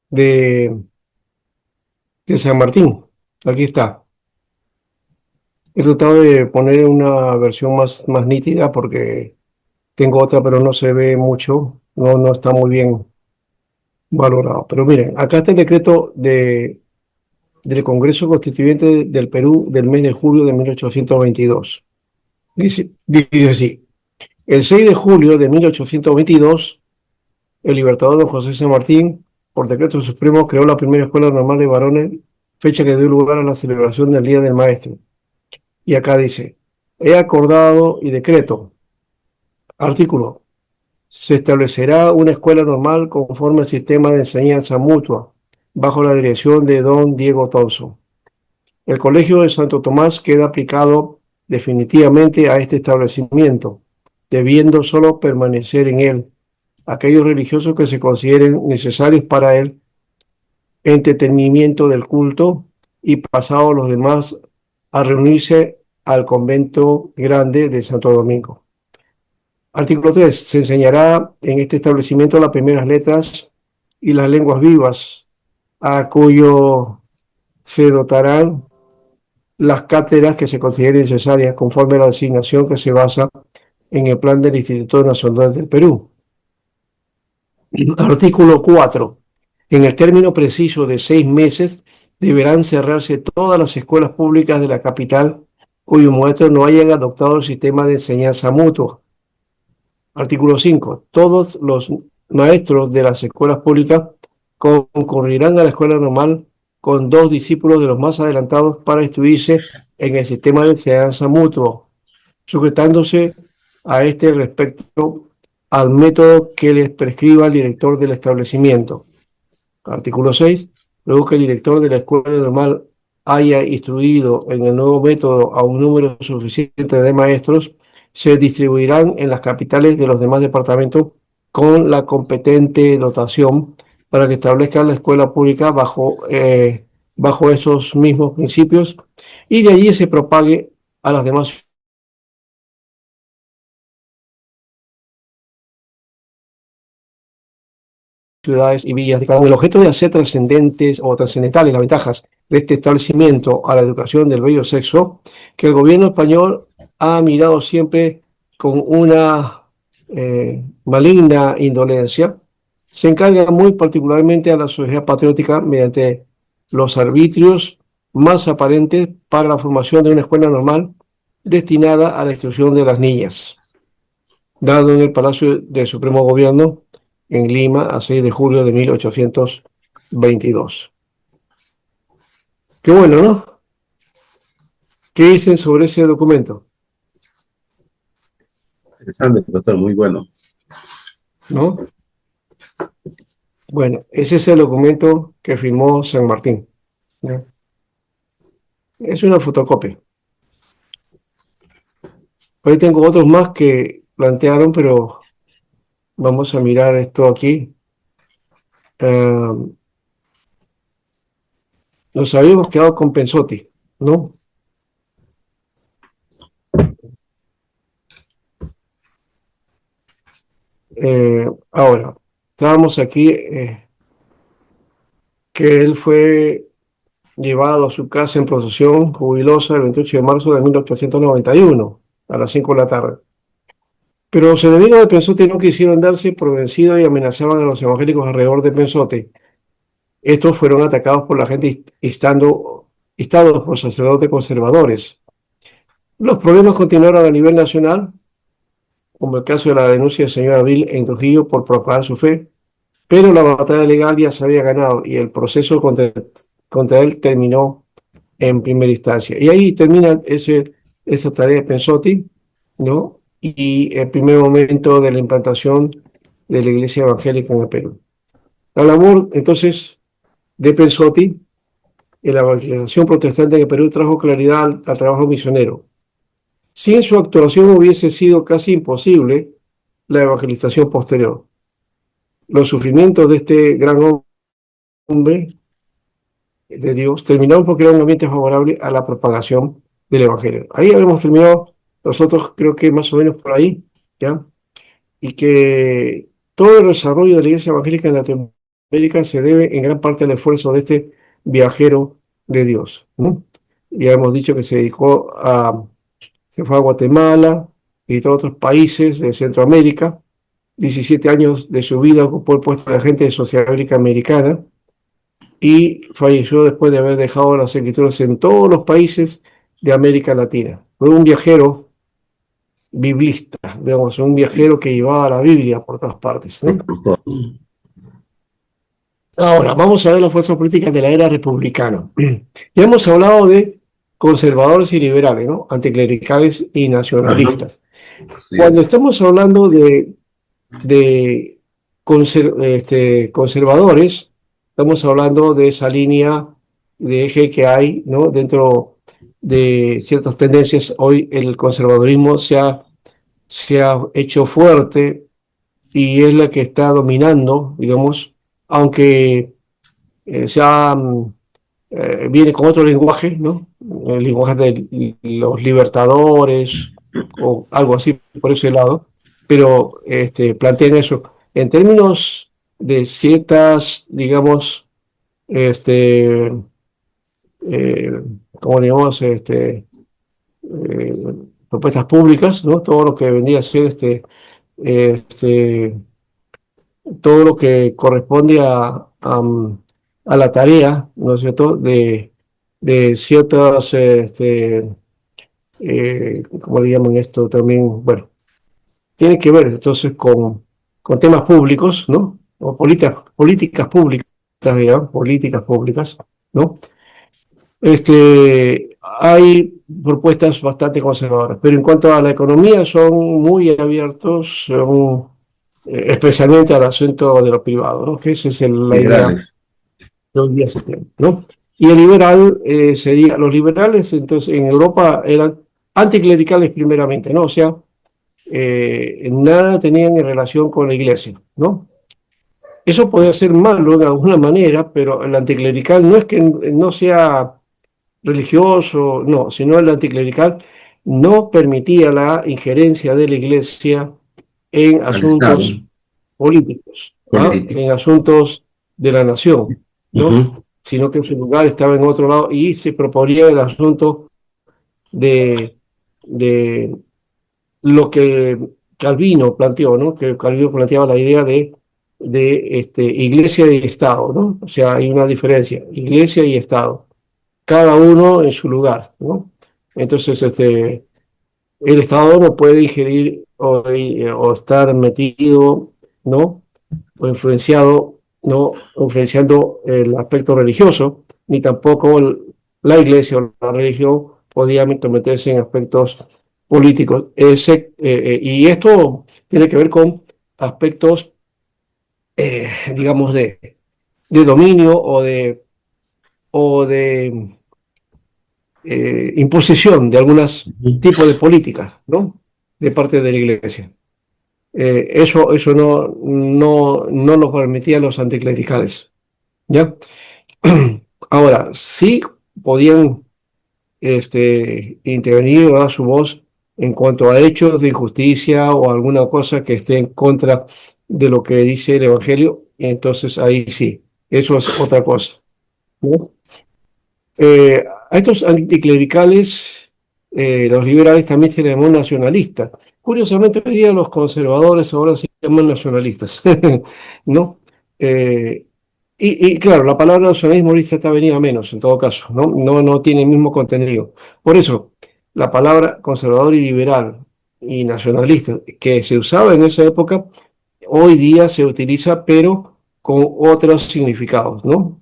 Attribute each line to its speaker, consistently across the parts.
Speaker 1: de, de San Martín. Aquí está. He tratado de poner una versión más nítida porque tengo otra, pero no se ve mucho. No está muy bien valorado. Pero miren, acá está el decreto del Congreso Constituyente del Perú del mes de julio de 1822. Dice así: el 6 de julio de 1822, el libertador don José San Martín, por decreto supremo, creó la primera escuela normal de varones, fecha que dio lugar a la celebración del Día del Maestro. Y acá dice: he acordado y decreto, artículo, se establecerá una escuela normal conforme al sistema de enseñanza mutua, bajo la dirección de don Diego Thompson. El Colegio de Santo Tomás queda aplicado definitivamente a este establecimiento, debiendo solo permanecer en él aquellos religiosos que se consideren necesarios para el entretenimiento del culto, y pasados los demás a reunirse al convento grande de Santo Domingo. Artículo 3. Se enseñará en este establecimiento las primeras letras y las lenguas vivas, a cuyo se dotarán las cátedras que se consideren necesarias conforme a la designación que se basa en el plan del Instituto Nacional del Perú. Artículo 4. En el término preciso de 6 meses deberán cerrarse todas las escuelas públicas de la capital cuyos maestros no hayan adoptado el sistema de enseñanza mutua. Artículo 5. Todos los maestros de las escuelas públicas concurrirán a la escuela normal con 2 discípulos de los más adelantados para instruirse en el sistema de enseñanza mutuo, sujetándose a este respecto al método que les prescriba el director del establecimiento. Artículo 6. Luego que el director de la escuela normal haya instruido en el nuevo método a un número suficiente de maestros, se distribuirán en las capitales de los demás departamentos con la competente dotación para que establezcan la escuela pública bajo esos mismos principios, y de allí se propague a las demás ciudades y villas de cada uno. El objeto de hacer trascendentes o trascendentales las ventajas de este establecimiento a la educación del bello sexo, que el gobierno español ha mirado siempre con una maligna indolencia, se encarga muy particularmente a la sociedad patriótica mediante los arbitrios más aparentes para la formación de una escuela normal destinada a la instrucción de las niñas, dado en el Palacio del Supremo Gobierno en Lima a 6 de julio de 1822. Qué bueno, ¿no? ¿Qué dicen sobre ese documento?
Speaker 2: Interesante, doctor, muy bueno.
Speaker 1: ¿No? Bueno, ese es el documento que firmó San Martín, ¿no? Es una fotocopia. Hoy tengo otros más que plantearon, pero vamos a mirar esto aquí. Nos habíamos quedado con Pensotti, ¿no? Ahora, estábamos aquí, que él fue llevado a su casa en procesión jubilosa el 28 de marzo de 1891 a las 5 de la tarde. Pero los enemigos de Pensote no quisieron darse por vencidos y amenazaban a los evangélicos alrededor de Pensote. Estos fueron atacados por la gente instados por sacerdotes conservadores. Los problemas continuaron a nivel nacional, como el caso de la denuncia del señor Abril en Trujillo por propagar su fe, pero la batalla legal ya se había ganado y el proceso contra él terminó en primera instancia. Y ahí termina esa tarea de Pensotti, ¿no? Y el primer momento de la implantación de la Iglesia Evangélica en el Perú. La labor, entonces, de Pensotti en la evangelización protestante en el Perú trajo claridad al trabajo misionero. Sin su actuación hubiese sido casi imposible la evangelización posterior. Los sufrimientos de este gran hombre de Dios terminaron porque era un ambiente favorable a la propagación del Evangelio. Ahí habíamos terminado nosotros, creo que más o menos por ahí, ¿ya? Y que todo el desarrollo de la Iglesia Evangélica en América se debe en gran parte al esfuerzo de este viajero de Dios, ¿no? Ya hemos dicho que se fue a Guatemala y a otros países de Centroamérica. 17 años de su vida ocupó el puesto de agente de Sociedad Americana y falleció después de haber dejado las escrituras en todos los países de América Latina. Fue un viajero biblista, digamos, un viajero que llevaba la Biblia por todas partes, ¿no? Ahora, vamos a ver las fuerzas políticas de la era republicana. Ya hemos hablado de conservadores y liberales, ¿no? Anticlericales y
Speaker 2: Ajá,
Speaker 1: nacionalistas.
Speaker 2: así
Speaker 1: Cuando
Speaker 2: es.
Speaker 1: estamos hablando de conservadores, estamos hablando de esa línea de eje que hay, ¿no? Dentro de ciertas tendencias. Hoy el conservadurismo se ha hecho fuerte y es la que está dominando, digamos, aunque viene con otro lenguaje, ¿no? El lenguaje de los libertadores o algo así por ese lado, pero plantean eso. En términos de ciertas, digamos, este, eh, como digamos, eh, propuestas públicas, ¿no? Todo lo que vendría a ser este, todo lo que corresponde a la tarea, ¿no es cierto?, de ciertas, ¿cómo le llaman esto? También, bueno, tiene que ver entonces con temas públicos, ¿no? O políticas públicas, digamos, políticas públicas, ¿no? Hay propuestas bastante conservadoras, pero en cuanto a la economía son muy abiertos, especialmente al asunto de lo privado, ¿no? Que esa es la idea
Speaker 2: Liberales.
Speaker 1: de hoy día se tiene, ¿no? Y el liberal sería, los liberales entonces en Europa eran anticlericales primeramente, ¿no? O sea, nada tenían en relación con la iglesia, ¿no? Eso puede ser malo de alguna manera, pero el anticlerical no es que no sea religioso, no, sino el anticlerical no permitía la injerencia de la iglesia en
Speaker 2: Al Estado
Speaker 1: asuntos políticos, ¿ah?
Speaker 2: político.
Speaker 1: En asuntos de la nación, ¿no?
Speaker 2: Ujú.
Speaker 1: Sino que su lugar estaba en otro lado y se proponía el asunto de, de lo que Calvino planteó, ¿no? Que Calvino planteaba la idea de iglesia y Estado, ¿no? O sea, hay una diferencia, iglesia y Estado, cada uno en su lugar, ¿no? Entonces, el Estado no puede ingerir o estar metido, ¿no? O influenciado, ¿no? Influenciando el aspecto religioso, ni tampoco la iglesia o la religión podía meterse en aspectos políticos. Y esto tiene que ver con aspectos, digamos, de dominio o de imposición de algunos
Speaker 2: Ujú.
Speaker 1: tipos de políticas, ¿no? De parte de la iglesia. Eso no lo permitían los anticlericales, ¿ya? Ahora, sí podían intervenir a su voz en cuanto a hechos de injusticia o alguna cosa que esté en contra de lo que dice el Evangelio, entonces ahí sí, eso es otra cosa, ¿no? A estos anticlericales, los liberales también se les llamó nacionalistas. Curiosamente, hoy día los conservadores ahora se llaman nacionalistas, ¿no? Eh, claro, la palabra nacionalismo ahorita está venida a menos, en todo caso, ¿no? No tiene el mismo contenido. Por eso, la palabra conservador y liberal y nacionalista, que se usaba en esa época, hoy día se utiliza, pero con otros significados, ¿no?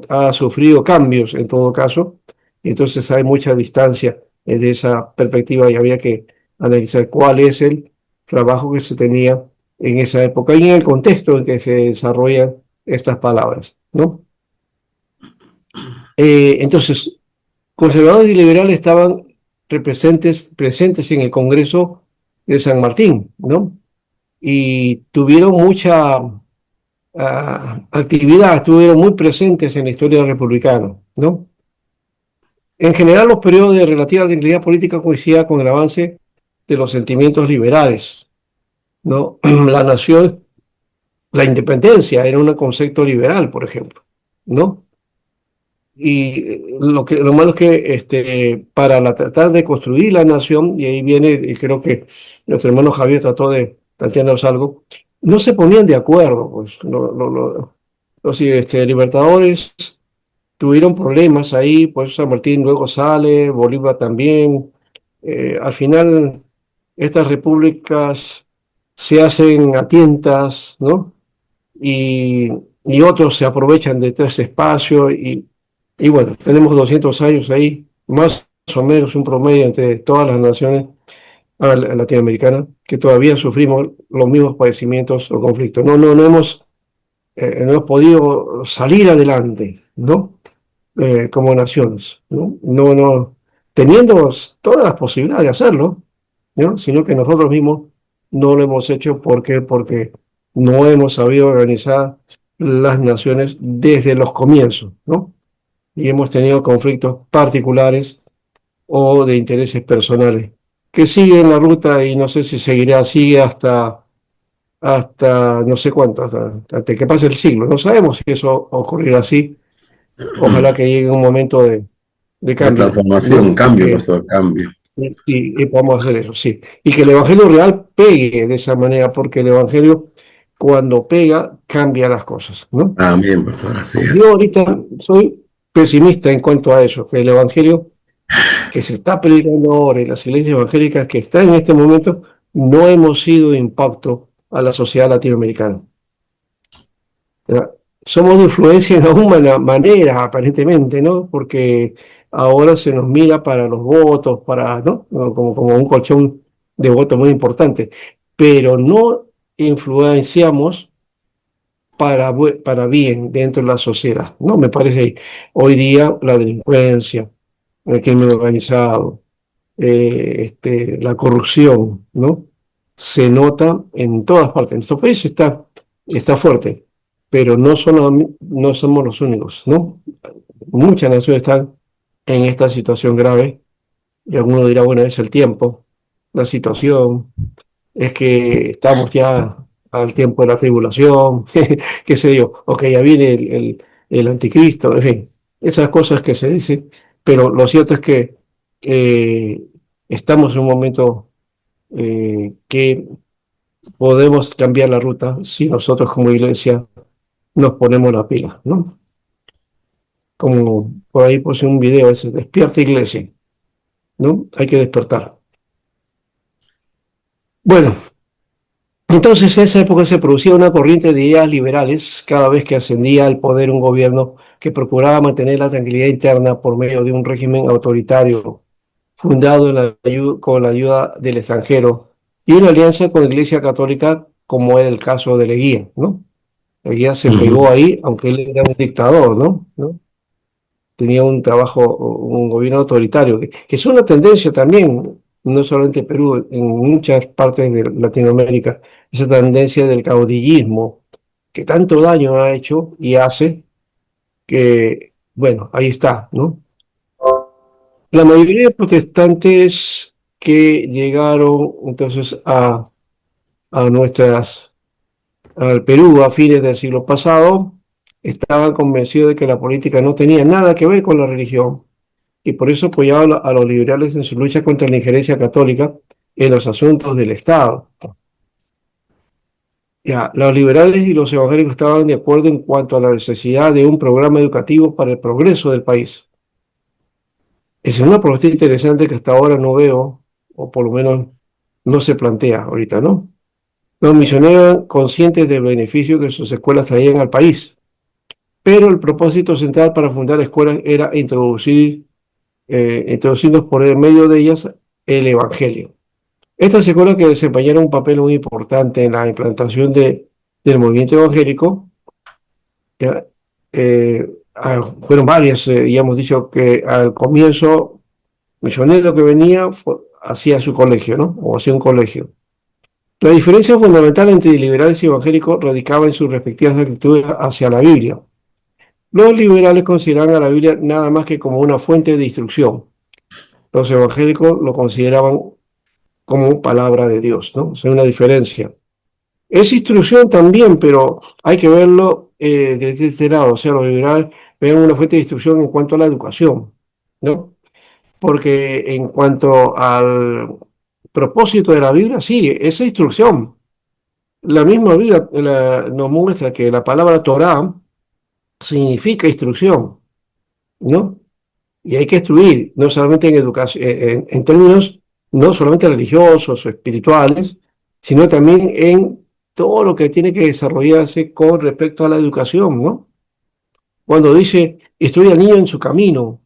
Speaker 1: Ha sufrido cambios en todo caso, y entonces hay mucha distancia desde esa perspectiva y había que analizar cuál es el trabajo que se tenía en esa época y en el contexto en que se desarrollan estas palabras, ¿no? Entonces, conservadores y liberales estaban presentes en el Congreso de San Martín, ¿no? Y tuvieron mucha actividad, estuvieron muy presentes en la historia republicana, ¿no? En general, los periodos de relativa tranquilidad política coincidían con el avance de los sentimientos liberales, ¿no? La nación la independencia era un concepto liberal, por ejemplo, ¿no? Y lo malo es que para tratar de construir la nación, y ahí viene, y creo que nuestro hermano Javier trató de plantearnos algo, no se ponían de acuerdo, pues los libertadores tuvieron problemas ahí, pues San Martín luego sale, Bolívar también. Al final, estas repúblicas se hacen a tientas, ¿no? Y, y otros se aprovechan de todo ese espacio y bueno, tenemos 200 años ahí, más o menos un promedio entre todas las naciones latinoamericanas, que todavía sufrimos los mismos padecimientos o conflictos. No hemos podido salir adelante, ¿no? Como naciones, ¿no? Teniendo todas las posibilidades de hacerlo, ¿no? Sino que nosotros mismos no lo hemos hecho porque no hemos sabido organizar las naciones desde los comienzos, ¿no? Y hemos tenido conflictos particulares o de intereses personales que siguen la ruta y no sé si seguirá así hasta no sé cuánto, hasta que pase el siglo. No sabemos si eso ocurrirá así. Ojalá que llegue un momento de
Speaker 2: De
Speaker 1: cambio,
Speaker 2: transformación,
Speaker 1: ¿no?
Speaker 2: cambio, pastor, cambio.
Speaker 1: Y podamos hacer eso, sí. Y que el Evangelio real pegue de esa manera, porque el Evangelio, cuando pega, cambia las cosas, ¿no?
Speaker 2: Amén, pastor, así
Speaker 1: Yo
Speaker 2: es.
Speaker 1: ahorita soy pesimista en cuanto a eso, que el Evangelio que se está predicando ahora en las iglesias evangélicas que está en este momento, no hemos sido de impacto a la sociedad latinoamericana. ¿Ya? Somos de influencia en alguna manera, aparentemente, ¿no? Porque ahora se nos mira para los votos, ¿no? Como un colchón de votos muy importante, pero no influenciamos para bien dentro de la sociedad, ¿no? Me parece hoy día la delincuencia, el crimen organizado, la corrupción, ¿no? Se nota en todas partes. Nuestro país está fuerte, pero no somos los únicos, ¿no? Muchas naciones están en esta situación grave y alguno dirá, bueno, es el tiempo, la situación, es que estamos ya al tiempo de la tribulación, qué sé yo, o que ya viene el anticristo, en fin, esas cosas que se dicen, pero lo cierto es que eh, estamos en un momento que podemos cambiar la ruta si nosotros como iglesia nos ponemos la pila, ¿no? Como por ahí puse un video ese, despierta iglesia, ¿no? Hay que despertar. Bueno, entonces, en esa época se producía una corriente de ideas liberales cada vez que ascendía al poder un gobierno que procuraba mantener la tranquilidad interna por medio de un régimen autoritario fundado con la ayuda del extranjero y una alianza con la Iglesia Católica, como era el caso de Leguía, ¿no? Leguía se pegó
Speaker 2: Ujú.
Speaker 1: ahí, aunque él era un dictador, ¿no? Tenía un un gobierno autoritario, que es una tendencia también, no solamente en Perú, en muchas partes de Latinoamérica, esa tendencia del caudillismo, que tanto daño ha hecho y hace que, bueno, ahí está, ¿no? La mayoría de protestantes que llegaron entonces a al Perú a fines del siglo pasado estaban convencidos de que la política no tenía nada que ver con la religión y por eso apoyaban a los liberales en su lucha contra la injerencia católica en los asuntos del Estado. Ya, los liberales y los evangélicos estaban de acuerdo en cuanto a la necesidad de un programa educativo para el progreso del país. Esa es una propuesta interesante que hasta ahora no veo, o por lo menos no se plantea ahorita, ¿no? Los misioneros eran conscientes del beneficio que sus escuelas traían al país, pero el propósito central para fundar escuelas era introducirnos por el medio de ellas el Evangelio. Estas escuelas que desempeñaron un papel muy importante en la implantación del movimiento evangélico, ya, fueron varias, ya hemos dicho que al comienzo, misionero que venía hacía su colegio, ¿no? O hacía un colegio. La diferencia fundamental entre liberales y evangélicos radicaba en sus respectivas actitudes hacia la Biblia. Los liberales consideraban a la Biblia nada más que como una fuente de instrucción. Los evangélicos lo consideraban como palabra de Dios, ¿no? O sea, una diferencia. Es instrucción también, pero hay que verlo desde este lado. O sea, los liberales ven una fuente de instrucción en cuanto a la educación, ¿no? Porque en cuanto al propósito de la Biblia, sí, esa instrucción. La misma Biblia nos muestra que la palabra Torah significa instrucción, ¿no? Y hay que instruir, no solamente en educación, en términos no solamente religiosos o espirituales, sino también en todo lo que tiene que desarrollarse con respecto a la educación, ¿no? Cuando dice, instruye al niño en su camino,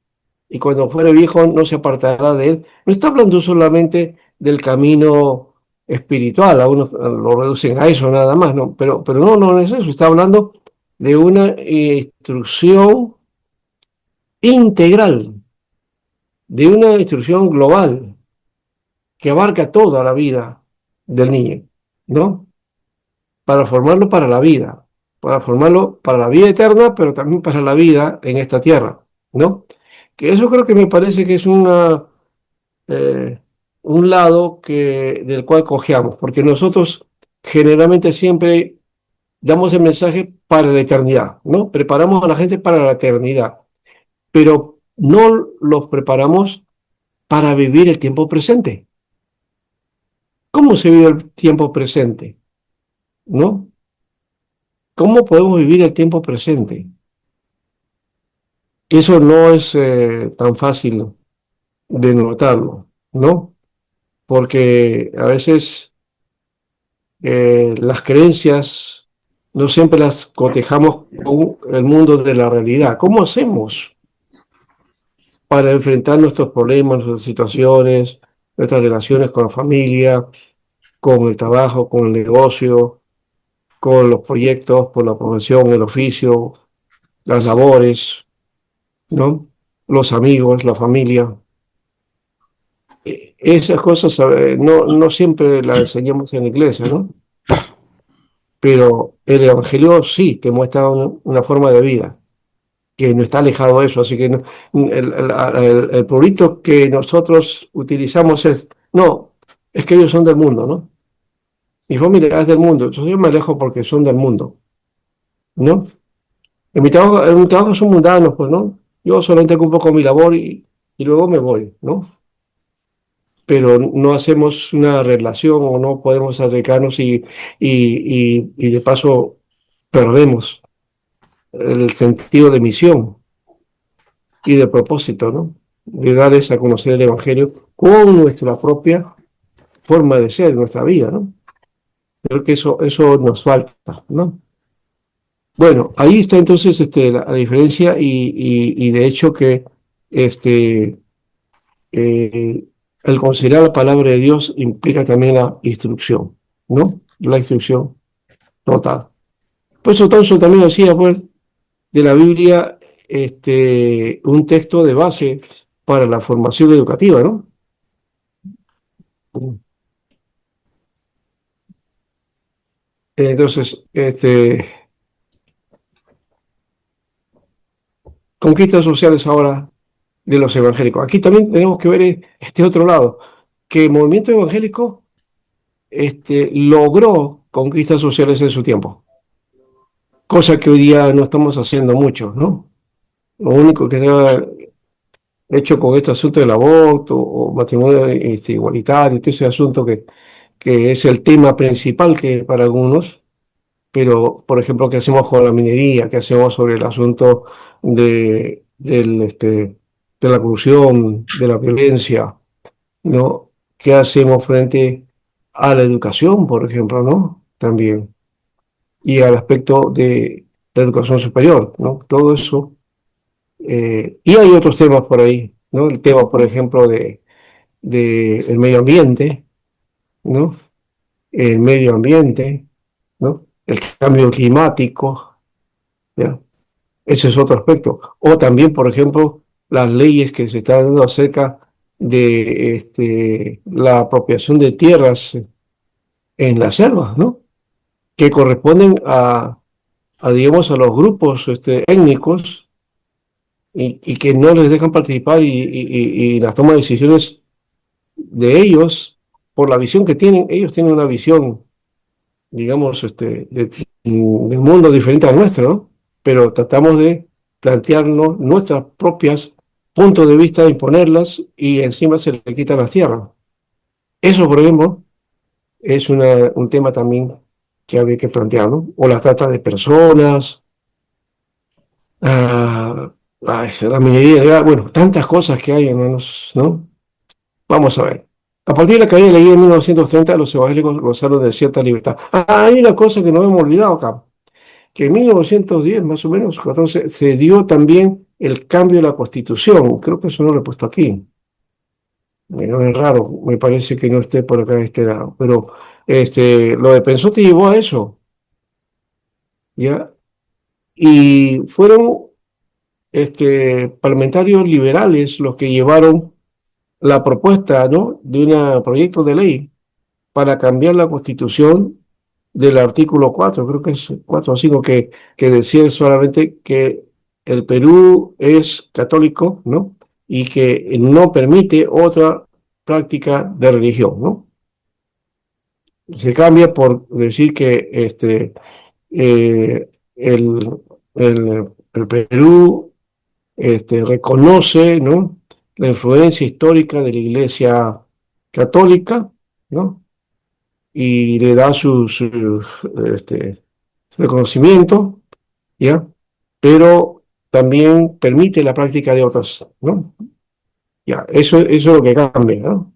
Speaker 1: y cuando fuere viejo no se apartará de él, no está hablando solamente del camino espiritual, a unos lo reducen a eso nada más, ¿no? Pero no, no es eso, está hablando de una instrucción integral, de una instrucción global que abarca toda la vida del niño, ¿no? Para formarlo para la vida, para formarlo para la vida eterna, pero también para la vida en esta tierra, ¿no? Que eso creo que me parece que es eh, un lado del cual cojeamos, porque nosotros generalmente siempre damos el mensaje para la eternidad, ¿no? Preparamos a la gente para la eternidad, pero no los preparamos para vivir el tiempo presente. ¿Cómo se vive el tiempo presente? ¿No? ¿Cómo podemos vivir el tiempo presente? Eso no es tan fácil de notarlo, ¿no? Porque a veces las creencias no siempre las cotejamos con el mundo de la realidad. ¿Cómo hacemos para enfrentar nuestros problemas, nuestras situaciones, nuestras relaciones con la familia, con el trabajo, con el negocio, con los proyectos, por la profesión, el oficio, las labores, ¿no? Los amigos, la familia? Esas cosas no siempre las enseñamos en la iglesia, ¿no? Pero el Evangelio sí te muestra una forma de vida que no está alejado de eso. Así que el prurito que nosotros utilizamos es, no, es que ellos son del mundo, ¿no? Mi familia es del mundo, entonces yo me alejo porque son del mundo, ¿no? En mi trabajo son mundanos, pues, ¿no? Yo solamente cumplo con mi labor y luego me voy, ¿no? Pero no hacemos una relación o no podemos acercarnos y de paso perdemos el sentido de misión y de propósito, ¿no? De darles a conocer el Evangelio con nuestra propia forma de ser, nuestra vida, ¿no? Creo que eso nos falta, ¿no? Bueno, ahí está entonces la diferencia y de hecho que este, eh, el considerar la palabra de Dios implica también la instrucción, ¿no? La instrucción total. Por eso Thompson también decía, pues, de la Biblia, un texto de base para la formación educativa, ¿no? Entonces, conquistas sociales ahora de los evangélicos. Aquí también tenemos que ver este otro lado, que el movimiento evangélico logró conquistas sociales en su tiempo, cosa que hoy día no estamos haciendo mucho, ¿no? Lo único que se ha hecho con este asunto del aborto o matrimonio igualitario, todo ese asunto que es el tema principal que para algunos, pero por ejemplo, ¿qué hacemos con la minería? ¿Qué hacemos sobre el asunto de la corrupción, de la violencia? ¿No? ¿Qué hacemos frente a la educación, por ejemplo, ¿no? También, y al aspecto de la educación superior, ¿no? Todo eso. Y hay otros temas por ahí, ¿no? El tema, por ejemplo, de el medio ambiente, ¿no? El medio ambiente, ¿no? El cambio climático, ¿ya? Ese es otro aspecto. O también, por ejemplo, las leyes que se están dando acerca de la apropiación de tierras en las selvas, ¿no? Que corresponden digamos, a los grupos étnicos y que no les dejan participar y las toma de decisiones de ellos por la visión que tienen. Ellos tienen una visión digamos, del mundo diferente al nuestro, ¿no? Pero tratamos de plantearnos nuestras propias puntos de vista, imponerlas y encima se le quita la tierra. Eso, por ejemplo, es un tema también que habría que plantear, ¿no? O la trata de personas, ah, la minería ilegal, bueno, tantas cosas que hay, hermanos, ¿no? Vamos a ver. A partir de la caída de la guía en 1930, los evangélicos gozaron de cierta libertad. Hay una cosa que no hemos olvidado acá, que en 1910, más o menos, 14, se dio también el cambio de la Constitución. Creo que eso no lo he puesto aquí. Es raro, me parece que no esté por acá de este lado. Pero lo de Pensote llevó a eso, ¿ya? Y fueron parlamentarios liberales los que llevaron la propuesta, ¿no?, de un proyecto de ley para cambiar la constitución del artículo 4, creo que es 4 o 5, que decía solamente que el Perú es católico, ¿no? Y que no permite otra práctica de religión, ¿no? Se cambia por decir que eh, el, el Perú reconoce, ¿no?, la influencia histórica de la Iglesia católica, ¿no?, y le da su reconocimiento, ¿ya? Pero también permite la práctica de otras, ¿no? Ya, eso es lo que cambia, ¿no?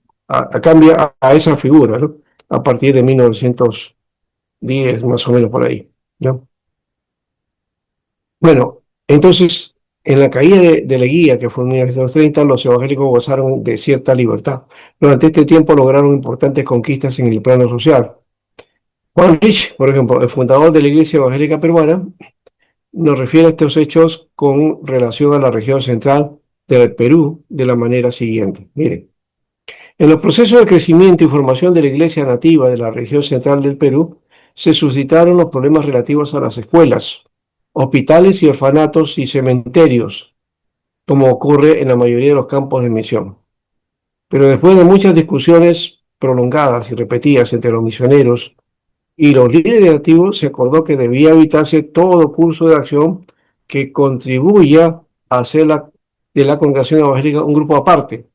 Speaker 1: Cambia a esa figura, ¿no? A partir de 1910, más o menos por ahí, ¿no? Bueno, entonces, en la caída de la guía, que fue en 1930, los evangélicos gozaron de cierta libertad. Durante este tiempo lograron importantes conquistas en el plano social. Juan Rich, por ejemplo, el fundador de la Iglesia Evangélica Peruana, nos refiere a estos hechos con relación a la región central del Perú de la manera siguiente. Miren, en los procesos de crecimiento y formación de la Iglesia nativa de la región central del Perú, se suscitaron los problemas relativos a las escuelas, hospitales y orfanatos y cementerios, como ocurre en la mayoría de los campos de misión. Pero después de muchas discusiones prolongadas y repetidas entre los misioneros y los líderes activos, se acordó que debía evitarse todo curso de acción que contribuya a hacer de la congregación evangélica un grupo aparte,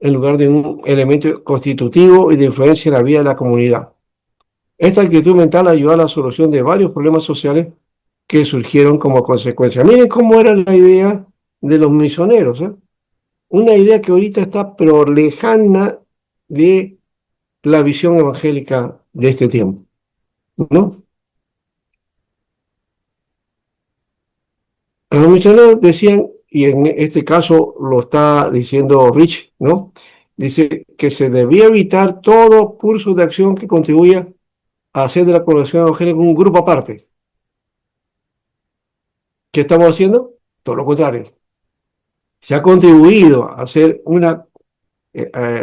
Speaker 1: en lugar de un elemento constitutivo y de influencia en la vida de la comunidad. Esta actitud mental ayudó a la solución de varios problemas sociales que surgieron como consecuencia. Miren cómo era la idea de los misioneros, ¿eh? Una idea que ahorita está pero lejana de la visión evangélica de este tiempo, ¿no? Los misioneros decían, y en este caso lo está diciendo Rich, ¿no? Dice que se debía evitar todo curso de acción que contribuya a hacer de la congregación evangélica un grupo aparte. ¿Qué estamos haciendo? Todo lo contrario. Se ha contribuido a hacer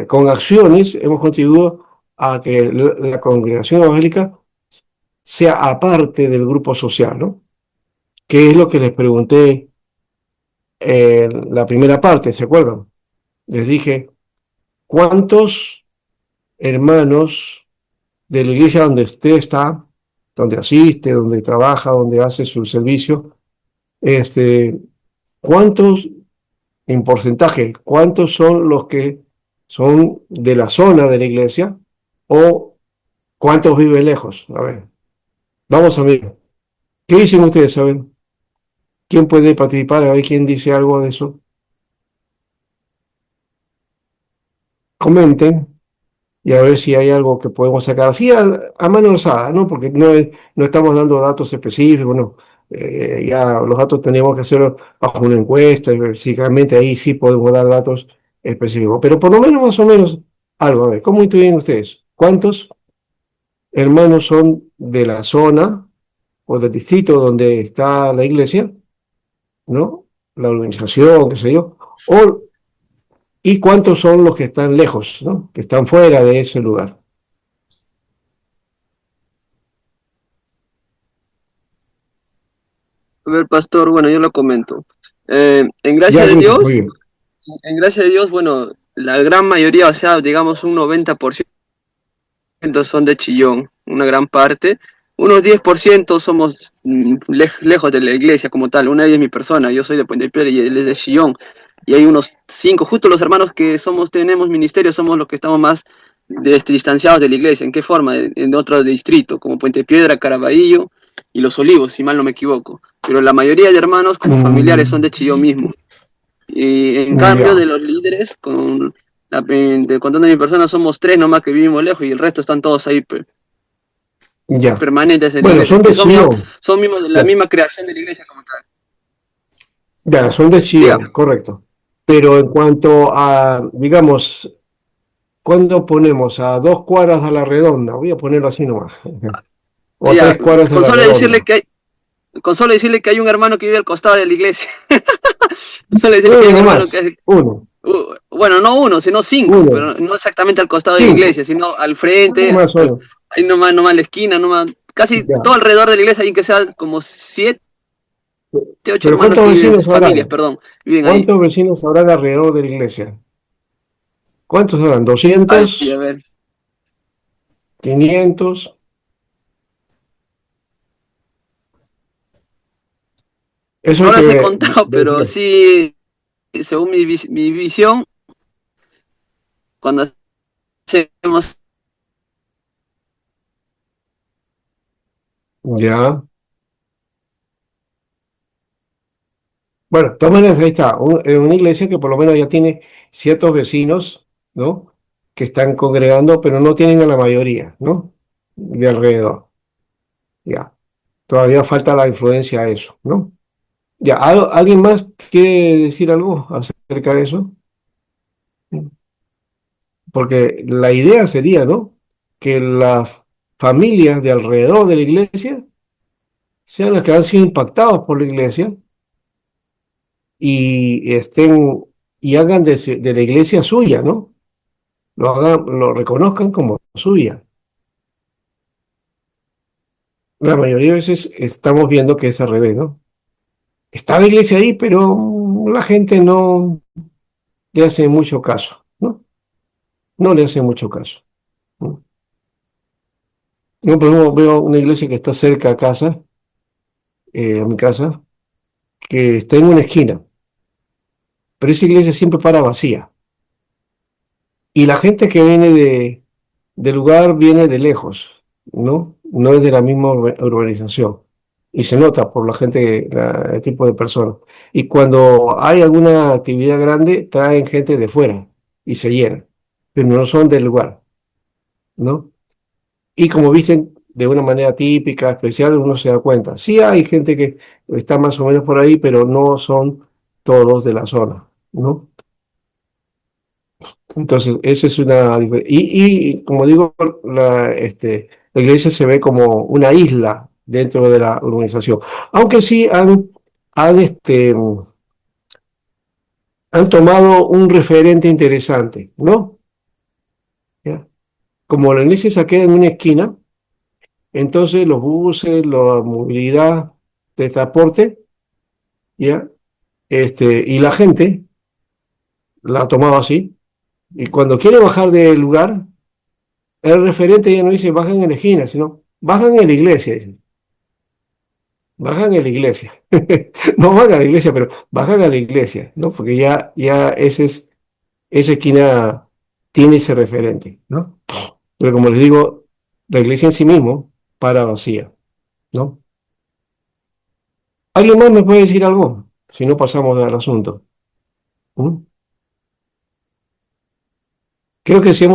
Speaker 1: con acciones, hemos contribuido a que la congregación evangélica sea aparte del grupo social, ¿no? Que es lo que les pregunté en la primera parte, ¿se acuerdan? Les dije, ¿cuántos hermanos de la iglesia donde usted está, donde asiste, donde trabaja, donde hace su servicio, este, cuántos, en porcentaje, cuántos son los que son de la zona de la iglesia o cuántos viven lejos? A ver, vamos a ver. ¿Qué dicen ustedes? A ver, ¿quién puede participar? A ver quién dice algo de eso. Comenten y a ver si hay algo que podemos sacar así a mano alzada, ¿no? Porque no estamos dando datos específicos, no. Ya los datos tenemos que hacerlo bajo una encuesta, y básicamente ahí sí podemos dar datos específicos, pero por lo menos más o menos algo. A ver, ¿cómo intuyen ustedes? ¿Cuántos hermanos son de la zona o del distrito donde está la iglesia, ¿no? La organización, qué sé yo, y cuántos son los que están lejos, ¿no? Que están fuera de ese lugar.
Speaker 3: A ver, pastor, bueno, yo lo comento. En
Speaker 1: Ya,
Speaker 3: gracia de
Speaker 1: Luis, muy
Speaker 3: Dios,
Speaker 1: bien.
Speaker 3: en gracia de Dios, bueno, la gran mayoría, o sea, digamos un 90%, son de Chillón, una gran parte. Unos 10% somos lejos de la iglesia como tal. Una de ellas es mi persona, yo soy de Puente Piedra y él es de Chillón. Y hay unos 5, justo los hermanos que tenemos ministerio, somos los que estamos más distanciados de la iglesia. ¿En qué forma? En otro distrito, como Puente Piedra, Caraballo y Los Olivos, si mal no me equivoco. Pero la mayoría de hermanos como familiares son de Chillón mismo. Y en cambio de
Speaker 1: Ya,
Speaker 3: los líderes, contando a mi persona, somos 3 nomás que vivimos lejos y el resto están todos ahí
Speaker 1: ya.
Speaker 3: permanentes en la
Speaker 1: Bueno,
Speaker 3: iglesia,
Speaker 1: son
Speaker 3: que
Speaker 1: de
Speaker 3: son,
Speaker 1: Chillón.
Speaker 3: son mismos de la
Speaker 1: Ya,
Speaker 3: misma creación de la iglesia como tal.
Speaker 1: ya, son de Chillón,
Speaker 3: Dígame.
Speaker 1: correcto. Pero en cuanto a, digamos, ¿cuándo ponemos a 2 cuadras a la redonda? Voy a ponerlo así nomás. O a
Speaker 3: Ya,
Speaker 1: 3 cuadras a
Speaker 3: con
Speaker 1: la
Speaker 3: solo decirle
Speaker 1: redonda.
Speaker 3: que hay, con solo decirle que hay un hermano que vive al costado de la iglesia. Con solo decirle que hay
Speaker 1: Uno
Speaker 3: un hermano que
Speaker 1: nomás,
Speaker 3: es,
Speaker 1: uno,
Speaker 3: bueno, no uno, sino 5,
Speaker 1: uno,
Speaker 3: pero no exactamente al costado de la iglesia,
Speaker 1: 5.
Speaker 3: sino al
Speaker 1: Uno
Speaker 3: frente,
Speaker 1: más solo.
Speaker 3: ahí nomás la esquina, nomás, casi todo
Speaker 1: Ya.
Speaker 3: alrededor de la iglesia, hay que sea como 7, 8
Speaker 1: Pero
Speaker 3: hermanos que viven, familias,
Speaker 1: habrán?
Speaker 3: perdón, viven ahí.
Speaker 1: ¿Cuántos vecinos habrán alrededor de la iglesia? ¿Cuántos habrán?
Speaker 3: Ay, a
Speaker 1: ¿200?
Speaker 3: ver,
Speaker 1: ¿500? Eso hay
Speaker 3: no las he
Speaker 1: que
Speaker 3: contado, pero
Speaker 1: ver.
Speaker 3: sí, según mi visión, cuando hacemos,
Speaker 1: Ya. Bueno, de todas maneras, ahí está. Una iglesia que por lo menos ya tiene ciertos vecinos, ¿no? Que están congregando, pero no tienen a la mayoría, ¿no? De alrededor. Ya. Todavía falta la influencia a eso, ¿no? Ya. ¿Alguien más quiere decir algo acerca de eso? Porque la idea sería, ¿no? Que las familias de alrededor de la iglesia sean las que han sido impactados por la iglesia y estén y hagan de la iglesia suya, ¿no? Lo reconozcan como suya. La mayoría de veces estamos viendo que es al revés, ¿no? Está la iglesia ahí, pero la gente no le hace mucho caso, ¿no? No le hace mucho caso, ¿no? Yo, por ejemplo, veo una iglesia que está cerca a casa, a mi casa, que está en una esquina, pero esa iglesia siempre para vacía. Y la gente que viene del lugar viene de lejos, ¿no? No es de la misma urbanización. Y se nota por la gente, el tipo de personas. Y cuando hay alguna actividad grande, traen gente de fuera y se llenan, pero no son del lugar, ¿no? Y como visten de una manera típica, especial, uno se da cuenta. Sí hay gente que está más o menos por ahí, pero no son todos de la zona, ¿no? Entonces, esa es una diferencia. Y como digo, la iglesia se ve como una isla dentro de la urbanización. Aunque sí han tomado un referente interesante, ¿no? ¿Ya? Como la iglesia se queda en una esquina, entonces los buses, la movilidad de transporte, ¿ya? Y la gente la ha tomado así. Y cuando quiere bajar del lugar, el referente ya no dice bajan en la esquina, sino bajan en la iglesia, dice. Bajan a la iglesia. No van a la iglesia, pero bajan a la iglesia, ¿no? Porque ya esa esquina tiene ese referente, ¿no? Pero como les digo, la iglesia en sí mismo para vacía, ¿no? ¿Alguien más me puede decir algo? Si no pasamos al asunto. ¿Mm? Creo que si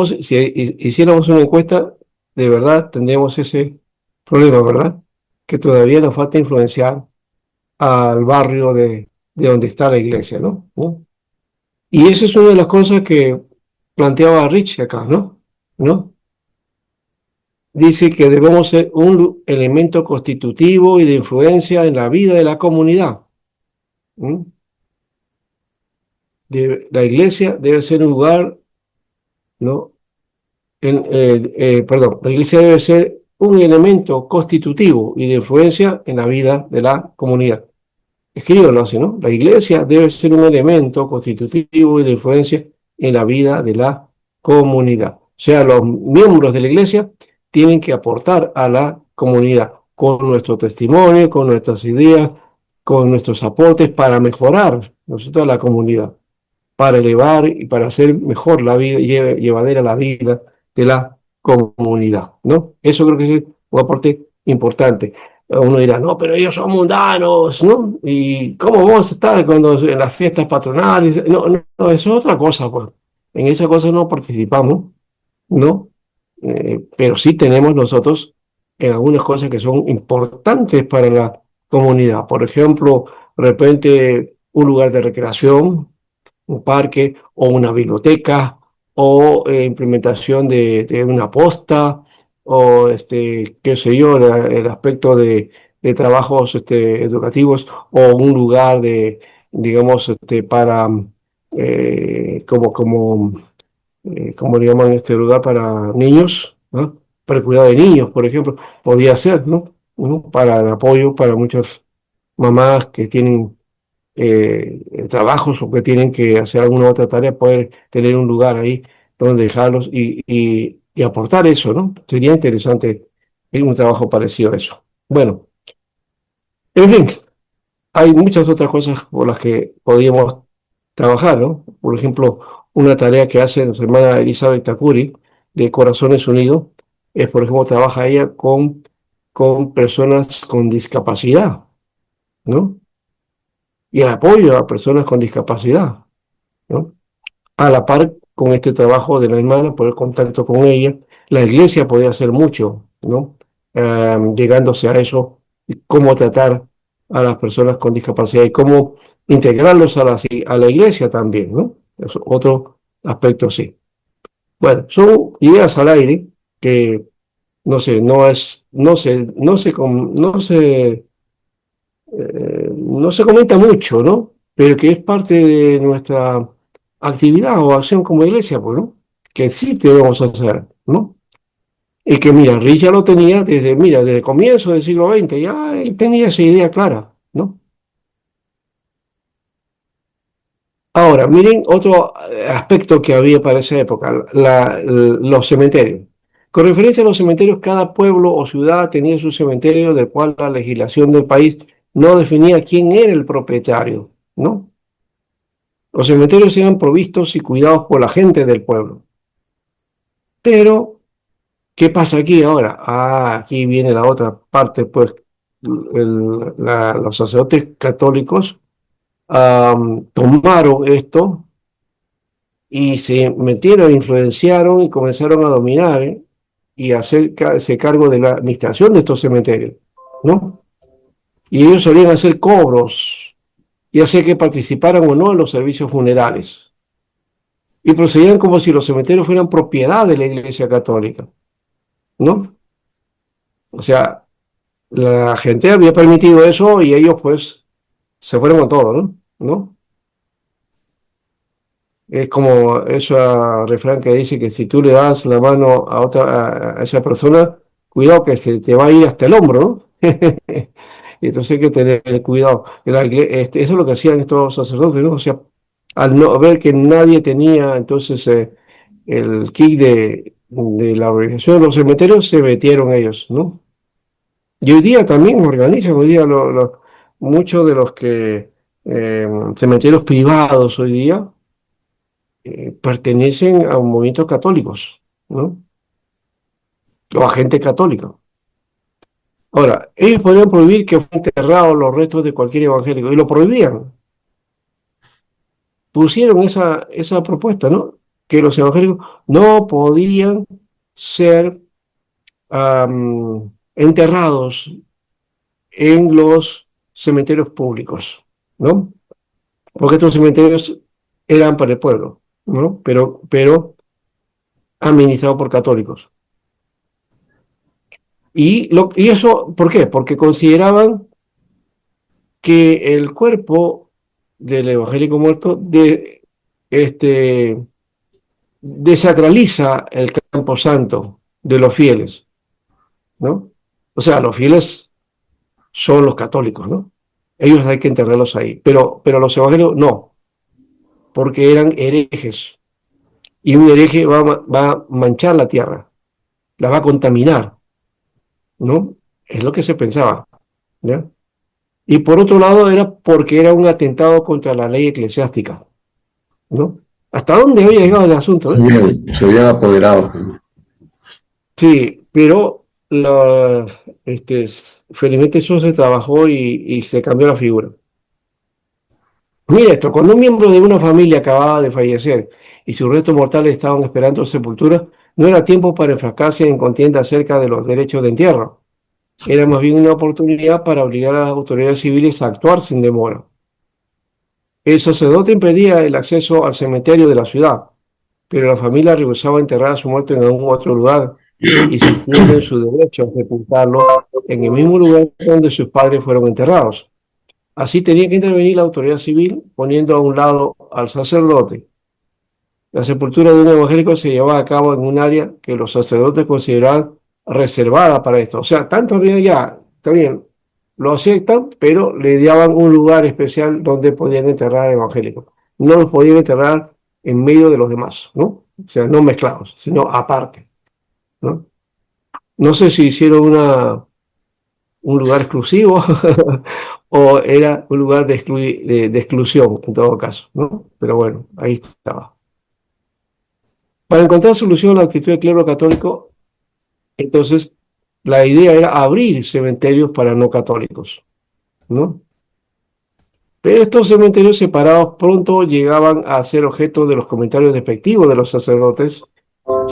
Speaker 1: hiciéramos una encuesta, de verdad tendríamos ese problema, ¿verdad? Que todavía nos falta influenciar al barrio de donde está la iglesia, ¿no? ¿No? Y esa es una de las cosas que planteaba Rich acá, ¿no? ¿No? Dice que debemos ser un elemento constitutivo y de influencia en la vida de la comunidad. ¿Mm? La iglesia debe ser un lugar, ¿no? Perdón, la iglesia debe ser un elemento constitutivo y de influencia en la vida de la comunidad. Escríbanlo así, ¿no? La iglesia debe ser un elemento constitutivo y de influencia en la vida de la comunidad. sea, los miembros de la iglesia tienen que aportar a la comunidad con nuestro testimonio, con nuestras ideas, con nuestros aportes para mejorar nosotros la comunidad, para elevar y para hacer mejor la vida, llevadera la vida de la comunidad, ¿no? Eso creo que es un aporte importante. Uno dirá, no, pero ellos son mundanos, ¿no? ¿Y cómo vamos a estar cuando en las fiestas patronales? No, no, no, eso es otra cosa, pues. En esa cosa no participamos, ¿no? Pero sí tenemos nosotros en algunas cosas que son importantes para la comunidad. Por ejemplo, de repente un lugar de recreación, un parque o una biblioteca o implementación de una posta o qué sé yo, el aspecto de trabajos educativos o un lugar de, digamos, para como le llaman este lugar para niños, ¿no? Para el cuidado de niños, por ejemplo, podía ser, ¿no? ¿No? Para el apoyo para muchas mamás que tienen trabajos o que tienen que hacer alguna otra tarea, poder tener un lugar ahí donde dejarlos y aportar eso, ¿no? Sería interesante un trabajo parecido a eso. Bueno, en fin, hay muchas otras cosas por las que podríamos trabajar, ¿no? Por ejemplo, una tarea que hace nuestra hermana Elizabeth Takuri de Corazones Unidos es, por ejemplo, trabaja ella con personas con discapacidad, ¿no? Y el apoyo a personas con discapacidad, ¿no? A la par con este trabajo de la hermana, por el contacto con ella, la iglesia podía hacer mucho, ¿no? Llegándose a eso, y cómo tratar a las personas con discapacidad y cómo integrarlos a la iglesia también, ¿no? Es otro aspecto, sí. Bueno, son ideas al aire que, no sé, no se comenta mucho, ¿no? Pero que es parte de nuestra actividad o acción como iglesia, pues, ¿no? Que sí debemos hacer, ¿no? Y que, mira, Rich ya lo tenía desde el comienzo del siglo XX, ya él tenía esa idea clara, ¿no? Ahora, miren otro aspecto que había para esa época, los cementerios. Con referencia a los cementerios, cada pueblo o ciudad tenía su cementerio del cual la legislación del país no definía quién era el propietario, ¿no? Los cementerios eran provistos y cuidados por la gente del pueblo. Pero, ¿qué pasa aquí ahora? Aquí viene la otra parte, pues los sacerdotes católicos tomaron esto y se metieron, influenciaron y comenzaron a dominar y a hacerse cargo de la administración de estos cementerios, ¿no? Y ellos solían hacer cobros y hacer que participaran o no en los servicios funerales. Y procedían como si los cementerios fueran propiedad de la Iglesia Católica, ¿no? O sea, la gente había permitido eso y ellos pues se fueron con todo, ¿no? ¿No? Es como ese refrán que dice que si tú le das la mano a esa persona, cuidado que se te va a ir hasta el hombro, ¿no? Y entonces hay que tener cuidado. Eso es lo que hacían estos sacerdotes, ¿no? O sea, al no ver que nadie tenía entonces el kit de la organización de los cementerios, se metieron ellos, ¿no? Y hoy día también organizan, hoy día muchos de los que cementerios privados hoy día pertenecen a movimientos católicos, ¿no? O a gente católica. Ahora, ellos podrían prohibir que fueran enterrados los restos de cualquier evangélico, y lo prohibían. Pusieron esa propuesta, ¿no? Que los evangélicos no podían ser enterrados en los cementerios públicos, ¿no? Porque estos cementerios eran para el pueblo, ¿no? Pero administrados por católicos. Y eso, ¿por qué? Porque consideraban que el cuerpo del evangélico muerto este, desacraliza el campo santo de los fieles, ¿no? O sea, los fieles son los católicos, ¿no? Ellos hay que enterrarlos ahí, pero los evangélicos no, porque eran herejes. y un hereje va a manchar la tierra, la va a contaminar, ¿no? Es lo que se pensaba, ¿ya? Y por otro lado era porque era un atentado contra la ley eclesiástica, ¿no? ¿Hasta dónde había llegado el asunto, eh?
Speaker 2: Bien, se habían apoderado.
Speaker 1: Sí, pero felizmente eso se trabajó y se cambió la figura. Mira esto, cuando un miembro de una familia acababa de fallecer y sus restos mortales estaban esperando sepultura, no era tiempo para enfrascarse en contienda acerca de los derechos de entierro. Era más bien una oportunidad para obligar a las autoridades civiles a actuar sin demora. El sacerdote impedía el acceso al cementerio de la ciudad, pero la familia rehusaba enterrar a su muerto en algún otro lugar, insistiendo en su derecho a sepultarlo en el mismo lugar donde sus padres fueron enterrados. Así tenía que intervenir la autoridad civil poniendo a un lado al sacerdote. La sepultura de un evangélico se llevaba a cabo en un área que los sacerdotes consideraban reservada para esto. O sea, tanto había ya, está bien, lo aceptan, pero le daban un lugar especial donde podían enterrar al evangélico. No los podían enterrar en medio de los demás, ¿no? O sea, no mezclados, sino aparte, ¿no? No sé si hicieron un lugar exclusivo o era un lugar de exclusión en todo caso, ¿no? Pero bueno, ahí estaba. Para encontrar solución a la actitud del clero católico, entonces la idea era abrir cementerios para no católicos, ¿no? Pero estos cementerios separados pronto llegaban a ser objeto de los comentarios despectivos de los sacerdotes,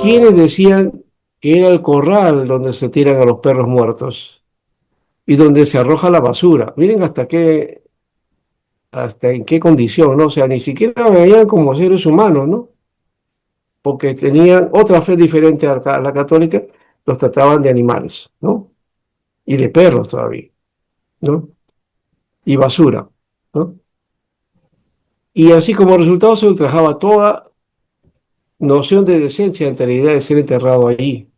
Speaker 1: quienes decían que era el corral donde se tiran a los perros muertos y donde se arroja la basura. Miren hasta en qué condición, ¿no? O sea, ni siquiera veían como seres humanos, ¿no? Porque tenían otra fe diferente a la católica, los trataban de animales, ¿no? Y de perros todavía, ¿no? Y basura, ¿no? Y así como resultado se ultrajaba toda noción de decencia ante la idea de ser enterrado allí,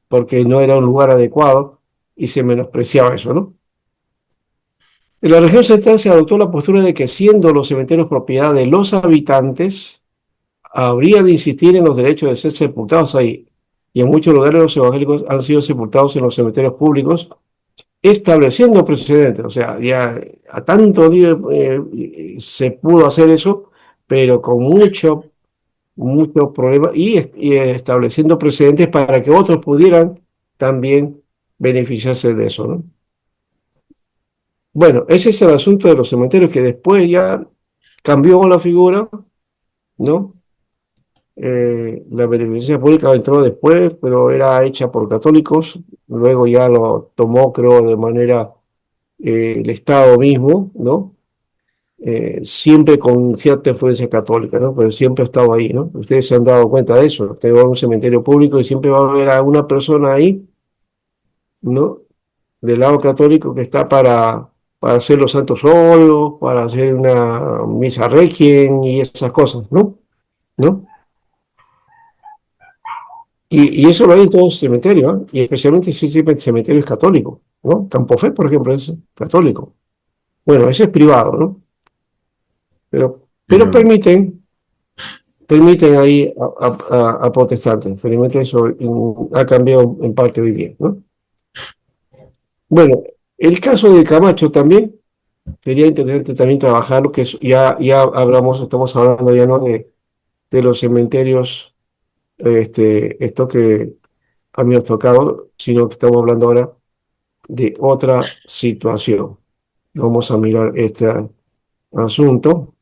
Speaker 1: porque no era un lugar adecuado y se menospreciaba eso, ¿no? En la región central se adoptó la postura de que siendo los cementerios propiedad de los habitantes, habría de insistir en los derechos de ser sepultados ahí. Y en muchos lugares los evangélicos han sido sepultados en los cementerios públicos, estableciendo precedentes. O sea, ya a tanto nivel se pudo hacer eso, pero con muchos problemas y estableciendo precedentes para que otros pudieran también beneficiarse de eso, ¿no? Bueno, ese es el asunto de los cementerios que después ya cambió la figura, ¿no? La beneficencia pública entró después, pero era hecha por católicos. Luego ya lo tomó, creo, de manera el Estado mismo, ¿no? Siempre con cierta influencia católica, ¿no? Pero siempre ha estado ahí, ¿no? Ustedes se han dado cuenta de eso. Usted va a un cementerio público y siempre va a haber a una persona ahí, ¿no? Del lado católico que está para hacer los santos óleos, para hacer una misa requiem y esas cosas, ¿no? ¿No? Y eso lo hay en todos los cementerios, ¿eh? Y especialmente si el cementerio es católico, ¿no? Campofé, por ejemplo, es católico. Bueno, ese es privado, ¿no? Pero
Speaker 2: Bien.
Speaker 1: permiten ahí a protestantes. Felizmente eso ha cambiado en parte hoy día, ¿no? Bueno, el caso de Camacho también sería interesante también trabajarlo, que ya hablamos, estamos hablando ya no de los cementerios, esto que a mí me ha tocado, sino que estamos hablando ahora de otra situación. Vamos a mirar este asunto.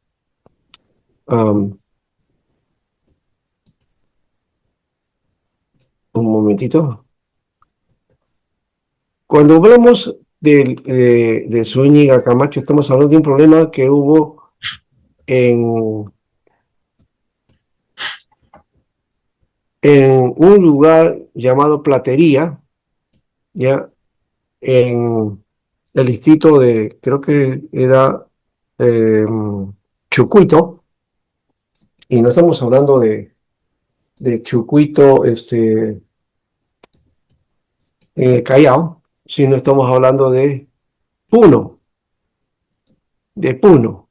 Speaker 1: Am, un momentito. Cuando hablamos de Zúñiga Camacho, estamos hablando de un problema que hubo en, en un lugar llamado Platería, ya en el distrito de, creo que era eh, Chucuito, y no estamos hablando de Chucuito, en el Callao, sino estamos hablando Puno, de Puno,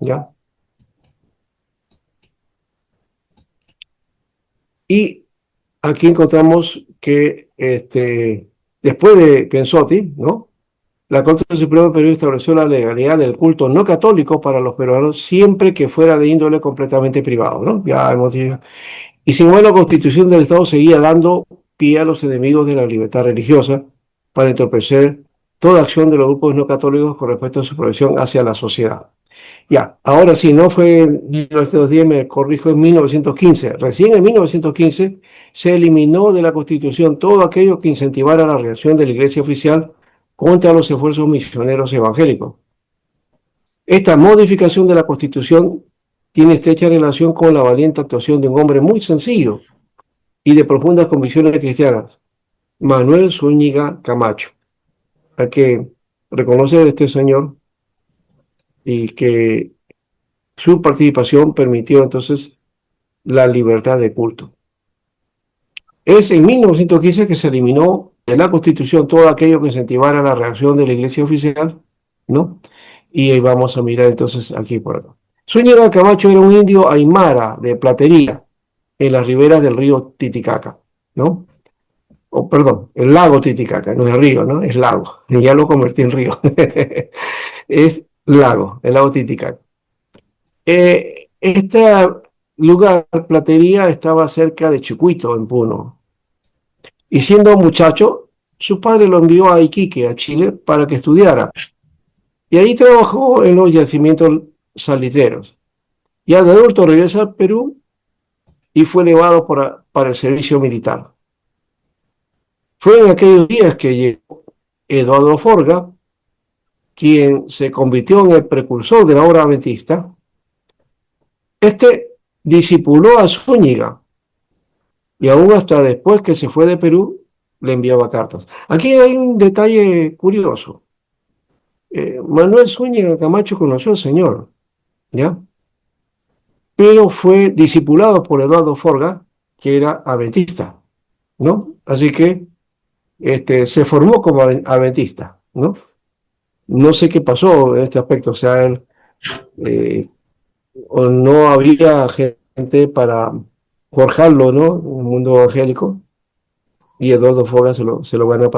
Speaker 1: ¿ya? Y aquí encontramos que después de Pensotti, ¿no? La Corte Suprema del Perú estableció la legalidad del culto no católico para los peruanos siempre que fuera de índole completamente privado, ¿no? Ya hemos dicho. Y sin embargo, la Constitución del Estado seguía dando pie a los enemigos de la libertad religiosa para entorpecer toda acción de los grupos no católicos con respecto a su protección hacia la sociedad. Ya, ahora sí, no fue en 1910, me corrijo, en 1915. Recién en 1915 se eliminó de la Constitución todo aquello que incentivara la reacción de la Iglesia oficial contra los esfuerzos misioneros evangélicos. Esta modificación de la Constitución tiene estrecha relación con la valiente actuación de un hombre muy sencillo y de profundas convicciones cristianas, Manuel Zúñiga Camacho. Hay que reconocer a este señor y que su participación permitió entonces la libertad de culto. Es en 1915 que se eliminó de la Constitución todo aquello que incentivara la reacción de la Iglesia oficial, ¿no? Y ahí vamos a mirar entonces aquí por acá. Zúñiga Camacho era un indio aymara de Platería, en las riberas del río Titicaca, ¿no? O perdón, el lago Titicaca, no es río, ¿no? Es lago. Y ya lo convertí en río. Es lago, el lago Titicaca. Este lugar, Platería, estaba cerca de Chucuito, en Puno. Y siendo muchacho, su padre lo envió a Iquique, a Chile, para que estudiara. Y ahí trabajó en los yacimientos salitreros. Ya de adulto regresa al Perú y fue elevado para el servicio militar. Fue en aquellos días que llegó Eduardo Forga, quien se convirtió en el precursor de la obra adventista. Este discipuló a Zúñiga y aún hasta después que se fue de Perú le enviaba cartas. Aquí hay un detalle curioso. Manuel Zúñiga Camacho conoció al Señor, ¿ya? Pero fue discipulado por Eduardo Forga, que era adventista, ¿no? Así que se formó como adventista, ¿no? No sé qué pasó en este aspecto, o sea, él, o no había gente para forjarlo, ¿no? En el mundo evangélico, y Eduardo Forga se lo gana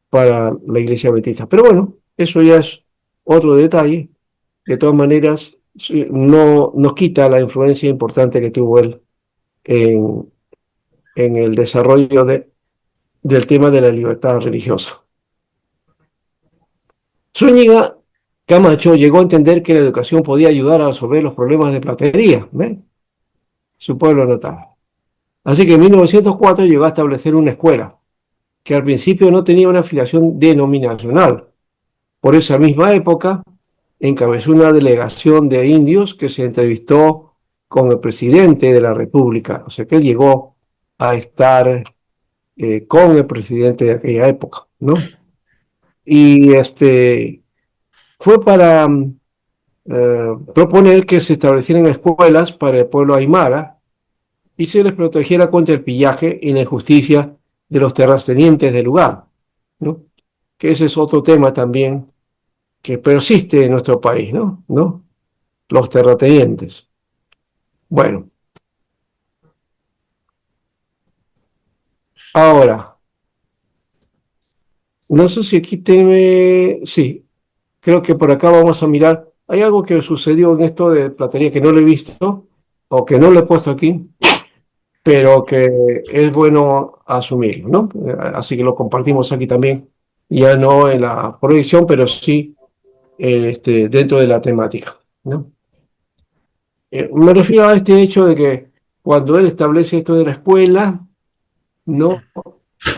Speaker 1: para la iglesia adventista. Pero bueno, eso ya es otro detalle. De todas maneras, sí, no nos quita la influencia importante que tuvo él en, en el desarrollo del tema de la libertad religiosa. Zúñiga Camacho llegó a entender que la educación podía ayudar a resolver los problemas de platería, ¿ve? Su pueblo natal. Así que en 1904 llegó a establecer una escuela que al principio no tenía una afiliación denominacional. Por esa misma época encabezó una delegación de indios que se entrevistó con el presidente de la República. O sea que él llegó a estar con el presidente de aquella época, ¿no? Y fue para proponer que se establecieran escuelas para el pueblo aymara y se les protegiera contra el pillaje y la injusticia de los terratenientes del lugar, ¿no? Que ese es otro tema también que persiste en nuestro país, ¿no? ¿No? Los terratenientes. Bueno, ahora, no sé si aquí tiene, sí, creo que por acá vamos a mirar. Hay algo que sucedió en esto de platería que no lo he visto o que no lo he puesto aquí, pero que es bueno asumir, ¿no? Así que lo compartimos aquí también, ya no en la proyección, pero sí dentro de la temática, ¿no? Me refiero a este hecho de que cuando él establece esto de la escuela, ¿no?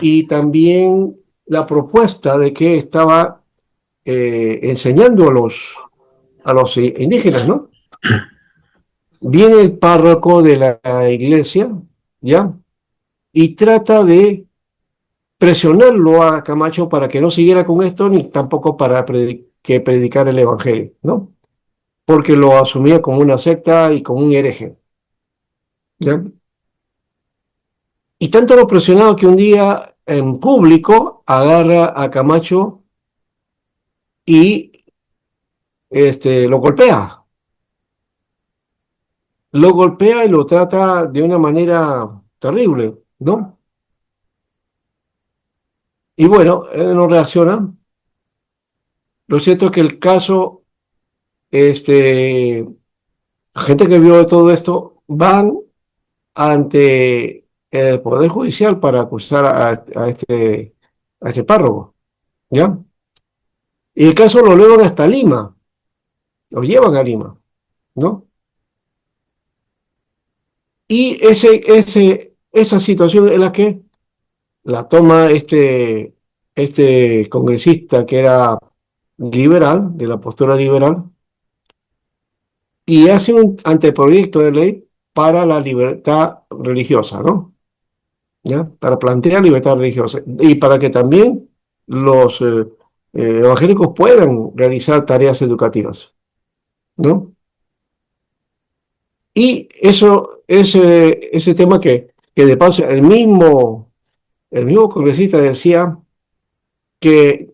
Speaker 1: Y también la propuesta de que estaba enseñando a los indígenas, ¿no? Viene el párroco de la iglesia, ¿ya? Y trata de presionarlo a Camacho para que no siguiera con esto, ni tampoco para que predicara el evangelio, ¿no? Porque lo asumía como una secta y como un hereje, ¿ya? Y tanto lo presionaba que un día en público agarra a Camacho y lo golpea. Lo golpea y lo trata de una manera. terrible, ¿no? Y bueno, él no reacciona. Lo cierto es que el caso, este, la gente que vio todo esto van ante el Poder Judicial para acusar a este párroco, ¿ya? Y el caso lo llevan hasta Lima, lo llevan a Lima, ¿no? Y esa situación es la que la toma este congresista que era liberal, de la postura liberal, y hace un anteproyecto de ley para la libertad religiosa, ¿no? ¿Ya? Para plantear libertad religiosa y para que también los evangélicos puedan realizar tareas educativas, ¿no? Y eso, ese tema que de paso el mismo congresista decía que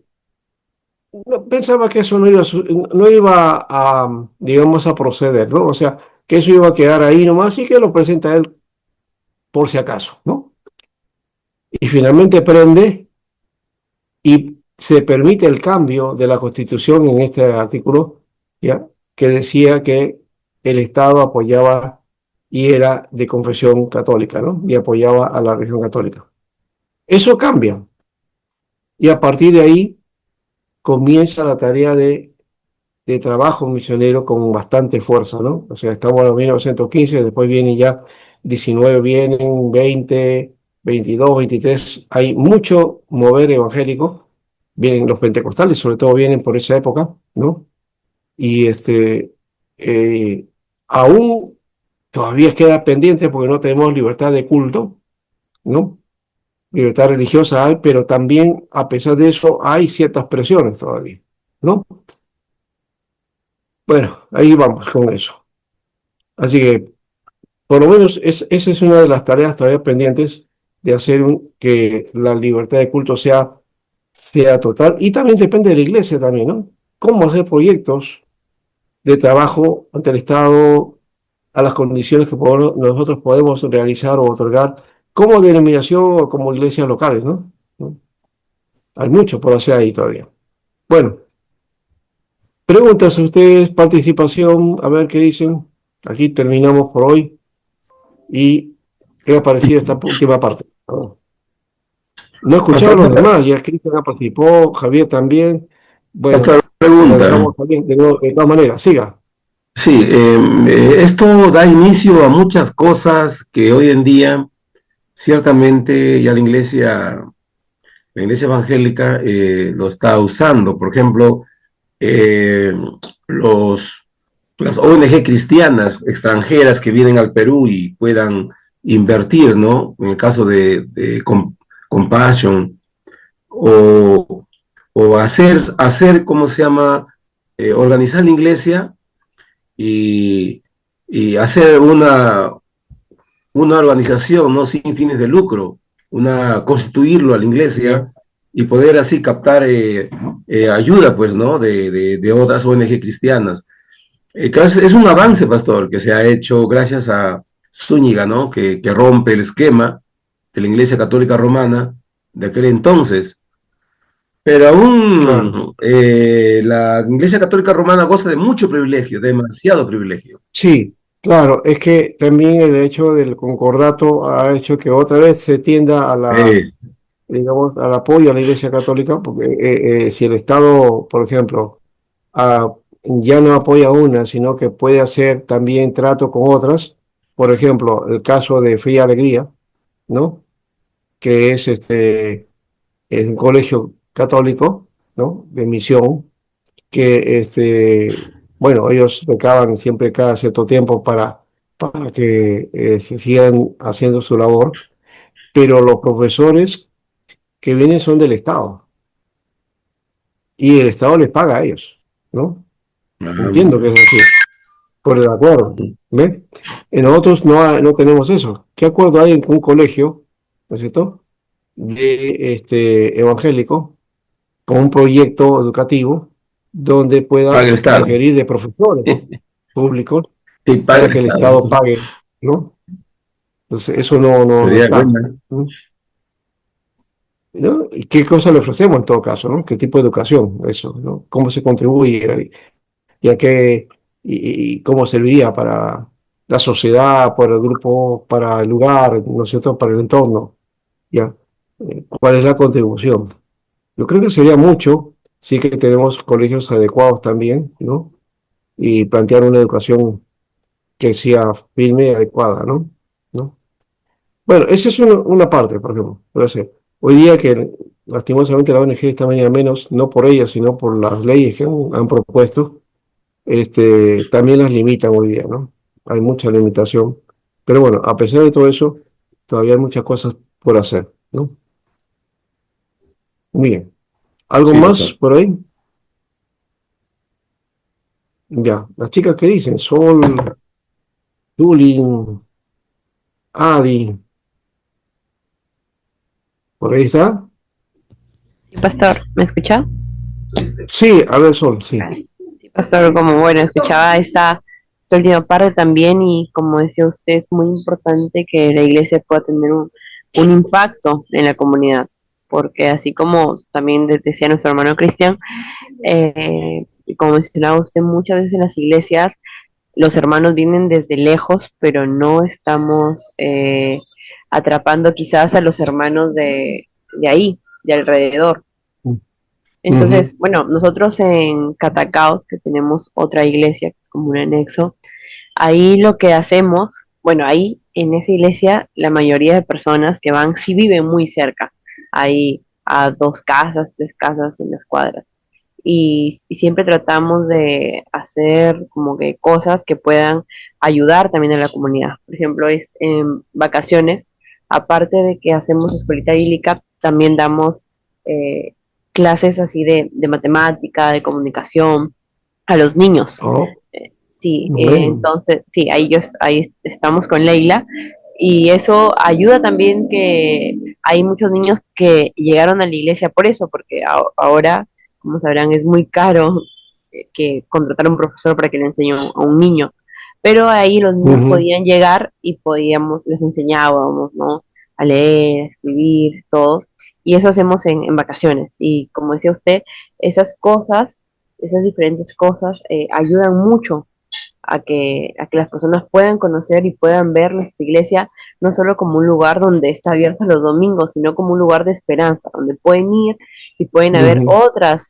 Speaker 1: pensaba que eso no iba a, digamos, a proceder, ¿no? O sea, que eso iba a quedar ahí nomás y que lo presenta él por si acaso, ¿no? Y finalmente prende y se permite el cambio de la Constitución en este artículo, ¿ya? Que decía que el Estado apoyaba y era de confesión católica, ¿no? Y apoyaba a la religión católica. Eso cambia y a partir de ahí comienza la tarea de trabajo misionero con bastante fuerza, ¿no? O sea, estamos en 1915, después vienen ya 19, vienen 20, 22, 23, hay mucho mover evangélico, vienen los pentecostales, sobre todo vienen por esa época, ¿no? Y eh, aún todavía queda pendiente porque no tenemos libertad de culto, ¿no? Libertad religiosa hay, pero también a pesar de eso hay ciertas presiones todavía, ¿no? Bueno, ahí vamos con eso. Así que, por lo menos, esa es una de las tareas todavía pendientes de hacer que la libertad de culto sea total. Y también depende de la iglesia también, ¿no? Cómo hacer proyectos de trabajo ante el Estado a las condiciones que nosotros podemos realizar o otorgar como denominación o como iglesias locales, ¿no? ¿No? Hay mucho por hacer ahí todavía. Bueno, preguntas a ustedes, participación, a ver qué dicen. Aquí terminamos por hoy. Y qué ha parecido esta última parte. No he escuchado a los
Speaker 2: Pastor,
Speaker 1: demás, ya Cristian participó, Javier también. Bueno,
Speaker 2: pastor,
Speaker 1: lo
Speaker 2: pregunta.
Speaker 1: dejamos también de todas maneras. Siga.
Speaker 2: Sí, esto da inicio a muchas cosas que hoy en día ciertamente ya la iglesia evangélica lo está usando. Por ejemplo, eh, los, las ONG cristianas extranjeras que vienen al Perú y puedan invertir, ¿no? En el caso de Compassion, o, o ¿cómo se llama? Organizar la iglesia y, y hacer una organización, ¿no? Sin fines de lucro, constituirlo a la
Speaker 1: Ya,
Speaker 2: iglesia y poder así captar ayuda, pues, ¿no? De otras ONG cristianas. Claro, es un avance, pastor, que se ha hecho gracias a Zúñiga, ¿no? Que rompe el esquema de la Iglesia Católica Romana de aquel entonces. Pero
Speaker 1: claro.
Speaker 2: aún la Iglesia Católica Romana goza de mucho privilegio, demasiado privilegio.
Speaker 1: Sí, claro. Es que también el hecho del concordato ha hecho que otra vez se tienda a
Speaker 2: Eh,
Speaker 1: digamos, al apoyo a la Iglesia Católica, porque si el Estado, por ejemplo, ah, ya no apoya a una, sino que puede hacer también trato con otras, por ejemplo, el caso de Fe y Alegría, ¿no? Que es un colegio católico, ¿no? De misión, que bueno, ellos becaban siempre cada cierto tiempo para que se sigan haciendo su labor, pero los profesores que vienen son del Estado y el Estado les paga a ellos, ¿no? Entiendo que es así, por el acuerdo, ¿ve? En nosotros no tenemos eso. ¿Qué acuerdo hay en un colegio, ¿no es cierto?, de evangélico con un proyecto educativo donde
Speaker 2: paga
Speaker 1: pueda
Speaker 2: el Estado.
Speaker 1: requerir de profesores públicos
Speaker 2: Y paga
Speaker 1: para
Speaker 2: el
Speaker 1: que el
Speaker 2: Estado.
Speaker 1: Estado pague, ¿no? Entonces, eso no
Speaker 2: Sería
Speaker 1: está.
Speaker 2: buena.
Speaker 1: ¿Mm? ¿No? ¿Y qué cosa le ofrecemos en todo caso, ¿no? ¿Qué tipo de educación? Eso, ¿no? ¿Cómo se contribuye y a qué y cómo serviría para la sociedad, para el grupo, para el lugar, ¿no es cierto? Para el entorno, ¿ya? ¿Cuál es la contribución? Yo creo que sería mucho, sí que tenemos colegios adecuados también, ¿no? Y plantear una educación que sea firme y adecuada, ¿no? ¿No? Bueno, esa es una parte, por ejemplo. Puede ser. Hoy día que lastimosamente la ONG está venida menos, no por ella, sino por las leyes que han propuesto, también las limitan hoy día, ¿no? Hay mucha limitación. Pero bueno, a pesar de todo eso, todavía hay muchas cosas por hacer, ¿no? Muy bien. ¿Algo
Speaker 2: Sí,
Speaker 1: más
Speaker 2: pastor.
Speaker 1: por ahí? Ya. Las chicas que dicen, Sol, Tulin, Adi, ¿por ahí está?
Speaker 4: Sí, pastor, ¿me escucha?
Speaker 1: Sí, a ver, Sol, sí.
Speaker 4: Vale. Sí, pastor, como bueno, escuchaba esta última parte también y como decía usted, es muy importante que la iglesia pueda tener un impacto en la comunidad, porque así como también decía nuestro hermano Cristian, y como mencionaba usted, muchas veces en las iglesias los hermanos vienen desde lejos, pero no estamos atrapando quizás a los hermanos de ahí, de alrededor.
Speaker 1: Ujú,
Speaker 4: Entonces, bueno, nosotros en Catacaos, que tenemos otra iglesia, que es como un anexo, ahí lo que hacemos, bueno, ahí en esa iglesia la mayoría de personas que van sí viven muy cerca, ahí a 2 casas, 3 casas en las cuadras. Y siempre tratamos de hacer como que cosas que puedan ayudar también a la comunidad. Por ejemplo, en vacaciones, aparte de que hacemos escuelita bíblica, también damos eh, clases así de matemática, de comunicación a los niños.
Speaker 1: oh,
Speaker 4: Sí,
Speaker 1: bueno.
Speaker 4: entonces, sí, ahí estamos con Leila y eso ayuda también que hay muchos niños que llegaron a la iglesia por eso, porque ahora, como sabrán, es muy caro que contratar a un profesor para que le enseñe a un niño, pero ahí los niños
Speaker 1: Ujú,
Speaker 4: podían llegar y les enseñábamos, ¿no? A leer, a escribir, todo, y eso hacemos en vacaciones, y como decía usted, esas cosas, esas diferentes cosas ayudan mucho a que las personas puedan conocer y puedan ver nuestra iglesia no solo como un lugar donde está abierto los domingos, sino como un lugar de esperanza, donde pueden ir y pueden haber
Speaker 1: ujú.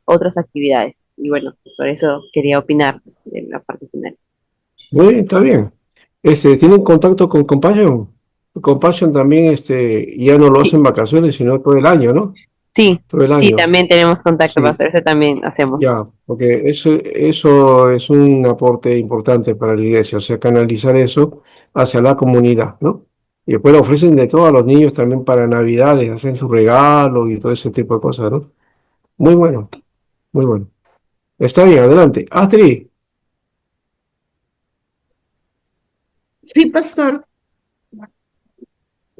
Speaker 4: otras actividades. Y bueno, pues por eso quería opinar en la parte final.
Speaker 1: Muy bien, está bien. ¿Tienen contacto con Compassion? Compassion también, ya no lo hacen
Speaker 4: Sí,
Speaker 1: vacaciones, sino todo el año, ¿no?
Speaker 4: sí,
Speaker 1: Todo el
Speaker 4: sí,
Speaker 1: año.
Speaker 4: también tenemos contacto,
Speaker 1: Sí,
Speaker 4: pastor, eso también hacemos.
Speaker 1: ya, porque eso es un aporte importante para la iglesia, o sea, canalizar eso hacia la comunidad, ¿no? Y después lo ofrecen de todo a los niños también para Navidad, les hacen su regalo y todo ese tipo de cosas, ¿no? Muy bueno, muy bueno. Está bien, adelante. Astrid,
Speaker 5: Sí, pastor.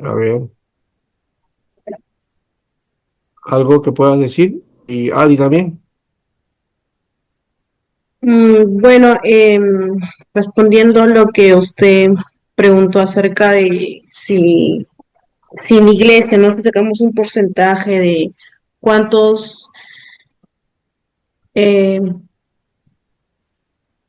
Speaker 1: a ver, algo que puedas decir. Y Adi también.
Speaker 5: Bueno, respondiendo a lo que usted preguntó acerca de si en iglesia no sacamos un porcentaje de cuántos eh,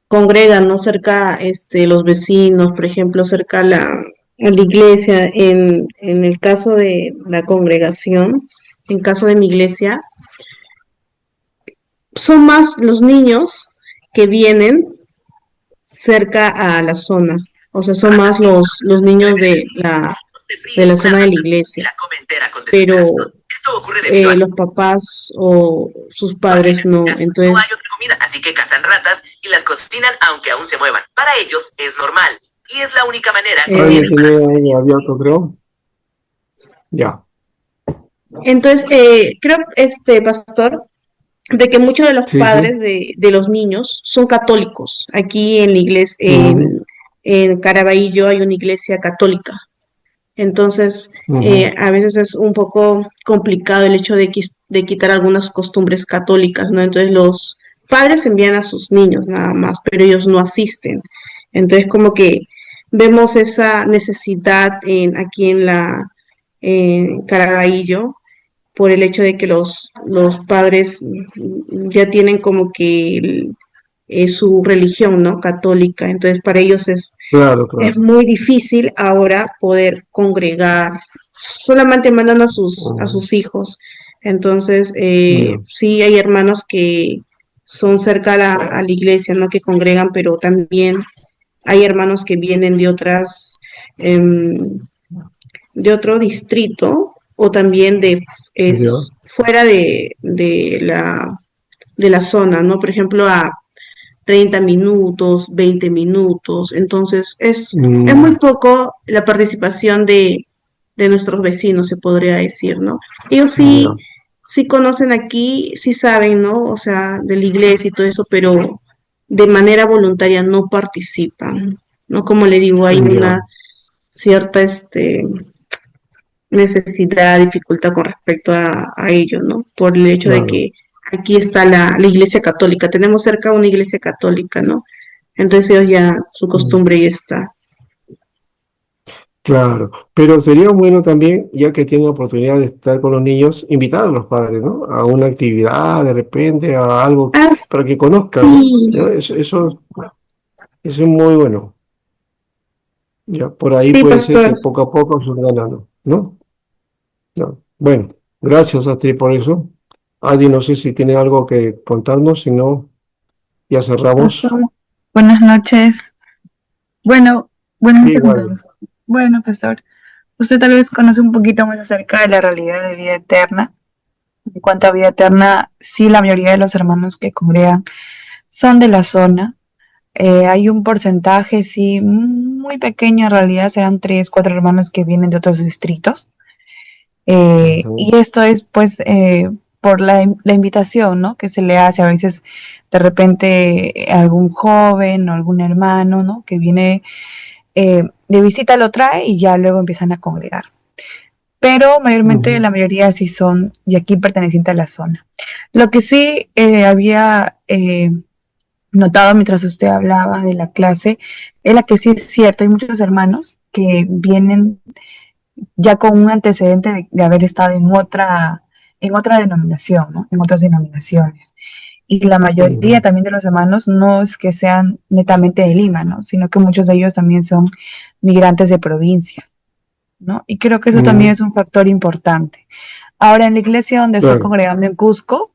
Speaker 5: congregan, ¿no? Cerca los vecinos, por ejemplo, cerca a la iglesia, en el caso de la congregación, en caso de mi iglesia, son más los niños que vienen cerca a la zona. O sea, son más los niños de la zona de la iglesia. Pero los papás o sus padres no. Entonces,
Speaker 6: Así que cazan ratas y las cocinan aunque aún se muevan. Para ellos es normal y es la única manera que
Speaker 1: Alguien
Speaker 5: eh,
Speaker 6: tienen para
Speaker 1: tiene ahí abierto, creo. Ya.
Speaker 5: creo, pastor, de que muchos de los
Speaker 1: Sí, sí.
Speaker 5: padres de los niños son católicos. Aquí en la iglesia,
Speaker 1: Ujú,
Speaker 5: en Caraballo hay una iglesia católica. Entonces,
Speaker 1: ujú,
Speaker 5: a veces es un poco complicado el hecho de quitar algunas costumbres católicas, ¿no? Entonces, los padres envían a sus niños nada más, pero ellos no asisten. Entonces, como que vemos esa necesidad aquí en Caraballo por el hecho de que los padres ya tienen como que su religión, ¿no? Católica. Entonces, para ellos
Speaker 1: Claro,
Speaker 5: es
Speaker 1: claro.
Speaker 5: muy difícil ahora poder congregar, solamente mandan a a
Speaker 1: Ujú.
Speaker 5: sus hijos. Entonces,
Speaker 1: Ya,
Speaker 5: sí hay hermanos que son cerca a la iglesia, ¿no? Que congregan, pero también hay hermanos que vienen de em, de otro distrito o también
Speaker 1: ya.
Speaker 5: fuera de la zona, ¿no? Por ejemplo, a 30 minutos, 20 minutos. Entonces, es muy
Speaker 1: Mm,
Speaker 5: poco la participación de nuestros vecinos, se podría decir, ¿no? Ellos
Speaker 1: ya,
Speaker 5: sí conocen aquí, sí saben, ¿no? O sea, de la iglesia y todo eso, pero de manera voluntaria no participan, ¿no? Como le digo, hay
Speaker 1: ya,
Speaker 5: una cierta necesidad, dificultad con respecto a ello, ¿no? Por el hecho de
Speaker 1: claro.
Speaker 5: que aquí está la iglesia católica, tenemos cerca una iglesia católica, ¿no? Entonces ellos ya, su
Speaker 1: Mm,
Speaker 5: costumbre ya está.
Speaker 1: claro. Pero sería bueno también, ya que tienen la oportunidad de estar con los niños, invitar a los padres, ¿no? A una actividad, de repente, a algo
Speaker 5: Ah,
Speaker 1: para que conozcan,
Speaker 5: sí,
Speaker 1: ¿no? Eso es muy bueno. Ya, por ahí
Speaker 5: sí,
Speaker 1: puede ser que
Speaker 5: pastor.
Speaker 1: poco a poco se van ganando, ¿no? Ya. Bueno, gracias a ti por eso. Adi, no sé si tiene algo que contarnos, si no, ya cerramos.
Speaker 7: Pastor, buenas noches. Bueno, buenas
Speaker 1: Sí,
Speaker 7: noches con
Speaker 1: igual.
Speaker 7: todos. Bueno, pastor, usted tal vez conoce un poquito más acerca de la realidad de vida eterna. En cuanto a vida eterna, sí, la mayoría de los hermanos que congregan son de la zona. Hay un porcentaje, sí, muy pequeño en realidad, serán tres, cuatro hermanos que vienen de otros distritos.
Speaker 1: Ujú,
Speaker 7: Y esto es pues por la invitación, ¿no? Que se le hace a veces de repente a algún joven o algún hermano, ¿no? Que viene de visita, lo trae y ya luego empiezan a congregar. Pero mayormente
Speaker 1: ujú,
Speaker 7: la mayoría sí son de aquí pertenecientes a la zona. Lo que sí había notado mientras usted hablaba de la clase es la que sí es cierto, hay muchos hermanos que vienen ya con un antecedente de haber estado en otra denominación, ¿no? En otras denominaciones. Y la mayoría
Speaker 1: ujú,
Speaker 7: también de los hermanos no es que sean netamente de Lima, ¿no? Sino que muchos de ellos también son migrantes de provincia, ¿no? Y creo que eso también
Speaker 1: ujú,
Speaker 7: es un factor importante. Ahora, en la iglesia donde estoy
Speaker 1: claro.
Speaker 7: congregando en Cusco,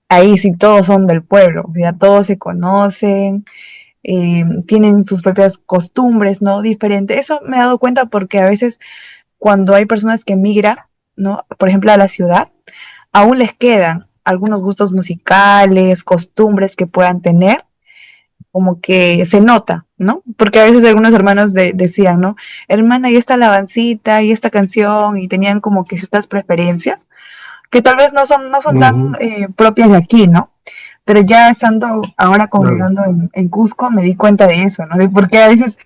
Speaker 7: ahí sí todos son del pueblo, ya todos se conocen, tienen sus propias costumbres, ¿no? Diferente. Eso me he dado cuenta porque a veces cuando hay personas que migran, ¿no? Por ejemplo, a la ciudad, aún les quedan algunos gustos musicales, costumbres que puedan tener, como que se nota, ¿no? Porque a veces algunos hermanos decían, ¿no? Hermana, y esta alabancita y esta canción, y tenían como que ciertas preferencias, que tal vez no son tan
Speaker 1: Ujú,
Speaker 7: propias de aquí, ¿no? Pero ya estando ahora
Speaker 1: claro.
Speaker 7: congregando en Cusco, me di cuenta de eso, ¿no? De por qué a veces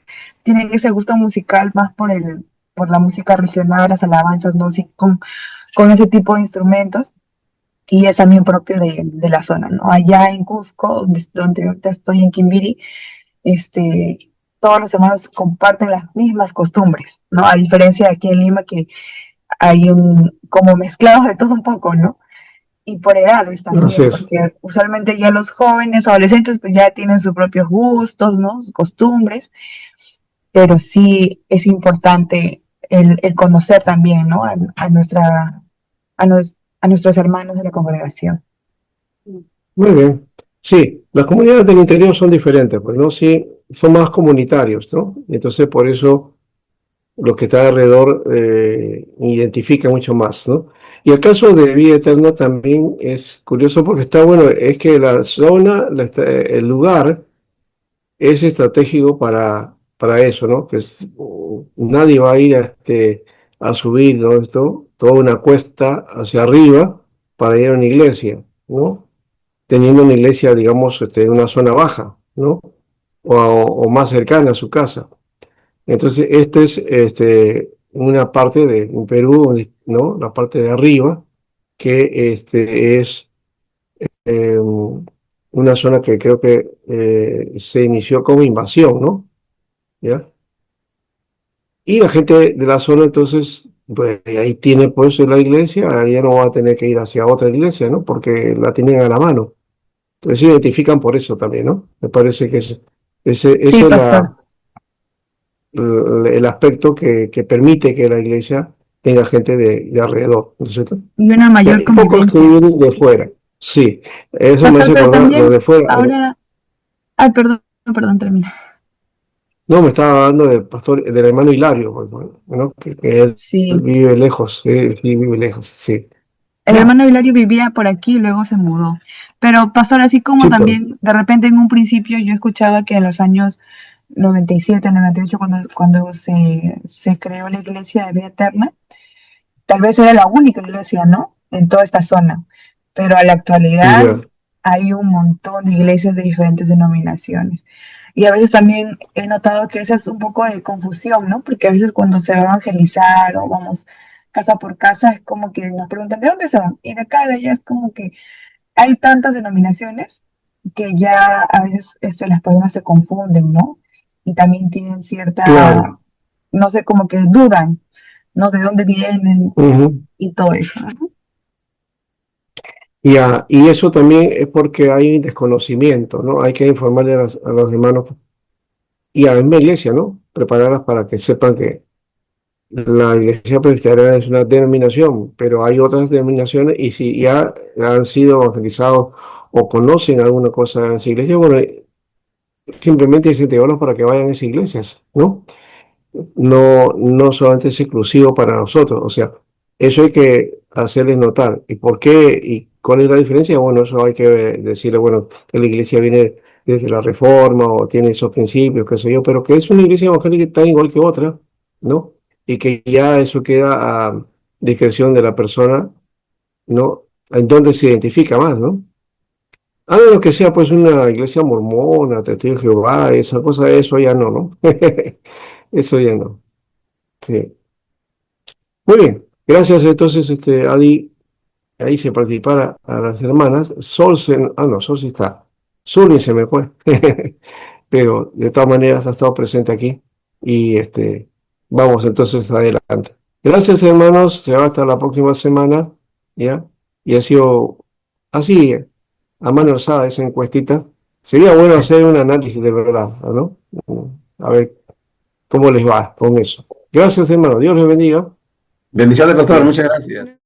Speaker 7: tienen ese gusto musical más por la música regional, las alabanzas, ¿no? Sí, con ese tipo de instrumentos. Y es también propio de la zona, ¿no? Allá en Cusco, donde ahorita estoy en Quimbiri, todos los hermanos comparten las mismas costumbres, ¿no? A diferencia de aquí en Lima, que hay como mezclados de todo un poco, ¿no? Y por edades
Speaker 1: Así
Speaker 7: también,
Speaker 1: es.
Speaker 7: porque usualmente ya los jóvenes, adolescentes, pues ya tienen sus propios gustos, ¿no? Sus costumbres, pero sí es importante el conocer también, ¿no? A, nos- a nuestros hermanos de la congregación.
Speaker 1: Muy bien. Sí, las comunidades del interior son diferentes, pues, ¿no? Sí, son más comunitarios, ¿no? Entonces, por eso los que están alrededor identifican mucho más, ¿no? Y el caso de Vida Eterna también es curioso porque está bueno, es que la zona, el lugar es estratégico para eso, ¿no? Nadie va a ir a subir, ¿no? Toda una cuesta hacia arriba para ir a una iglesia, ¿no? Teniendo una iglesia, digamos, en una zona baja, ¿no? O más cercana a su casa. Entonces, esta es una parte de en Perú, ¿no? La parte de arriba, que es una zona que creo que se inició como invasión, ¿no? ¿Ya? Y la gente de la zona, entonces, pues ahí tiene pues la iglesia, ahí ya no va a tener que ir hacia otra iglesia, ¿no? Porque la tienen a la mano. Entonces se identifican por eso también, ¿no? Me parece que
Speaker 7: Sí,
Speaker 1: ese es
Speaker 7: pastor.
Speaker 1: el aspecto que permite que la iglesia tenga gente de alrededor, ¿no es cierto?
Speaker 7: Y una
Speaker 1: Y
Speaker 7: mayor
Speaker 1: hay pocos que
Speaker 7: convivencia.
Speaker 1: vienen de fuera. Sí, eso me
Speaker 7: Pastor,
Speaker 1: hace
Speaker 7: pero
Speaker 1: acordar lo
Speaker 7: también
Speaker 1: de fuera.
Speaker 7: ahora, ay, perdón, perdón, termina.
Speaker 1: No, me estaba hablando del pastor, del hermano Hilario, pues, ¿no? Que él
Speaker 7: Sí,
Speaker 1: vive lejos, sí, vive lejos, sí.
Speaker 7: el
Speaker 1: Ya,
Speaker 7: hermano Hilario vivía por aquí y luego se mudó. Pero, pastor, así como
Speaker 1: sí, pues,
Speaker 7: también de repente en un principio yo escuchaba que en los años 97, 98, cuando se creó la iglesia de vida eterna, tal vez era la única iglesia, ¿no? En toda esta zona. Pero a la actualidad
Speaker 1: ya,
Speaker 7: hay un montón de iglesias de diferentes denominaciones. Y a veces también he notado que esa es un poco de confusión, ¿no? Porque a veces cuando se va a evangelizar o vamos casa por casa, es como que nos preguntan, ¿de dónde son? Y de acá, de allá, es como que hay tantas denominaciones que ya a veces las personas se confunden, ¿no? Y también tienen cierta,
Speaker 1: claro.
Speaker 7: no sé, como que dudan, ¿no? De dónde vienen
Speaker 1: Ujú.
Speaker 7: y todo eso, ¿no?
Speaker 1: Ya, y eso también es porque hay desconocimiento, ¿no? Hay que informarle a los hermanos y a la misma iglesia, ¿no? Prepararlas para que sepan que la iglesia presbiteriana es una denominación, pero hay otras denominaciones y si ya han sido evangelizados o conocen alguna cosa de esa iglesia, bueno, simplemente incentivarlos para que vayan a esas iglesias, ¿no? No solamente es exclusivo para nosotros, o sea, eso hay que hacerles notar. ¿Y por qué? ¿Y cuál es la diferencia? Bueno, eso hay que decirle, bueno, que la iglesia viene desde la Reforma o tiene esos principios, qué sé yo, pero que es una iglesia evangélica tan igual que otra, ¿no? Y que ya eso queda a discreción de la persona, ¿no? En dónde se identifica más, ¿no? A menos que sea pues una iglesia mormona, testigo de Jehová, esa cosa, eso ya no, ¿no? Eso ya no. Sí. Muy bien, gracias entonces, Adi, ahí se participara a las hermanas. No, Sol sí está. Zuli se me fue, pero de todas maneras ha estado presente aquí y vamos entonces adelante. Gracias hermanos, se va hasta la próxima semana, ¿ya? Y ha sido así, a mano alzada esa encuestita. Sería bueno hacer un análisis de verdad, ¿no? A ver cómo les va con eso. Gracias hermanos, Dios les bendiga.
Speaker 2: Bendiciones, pastor.
Speaker 1: Bien.
Speaker 2: Muchas gracias.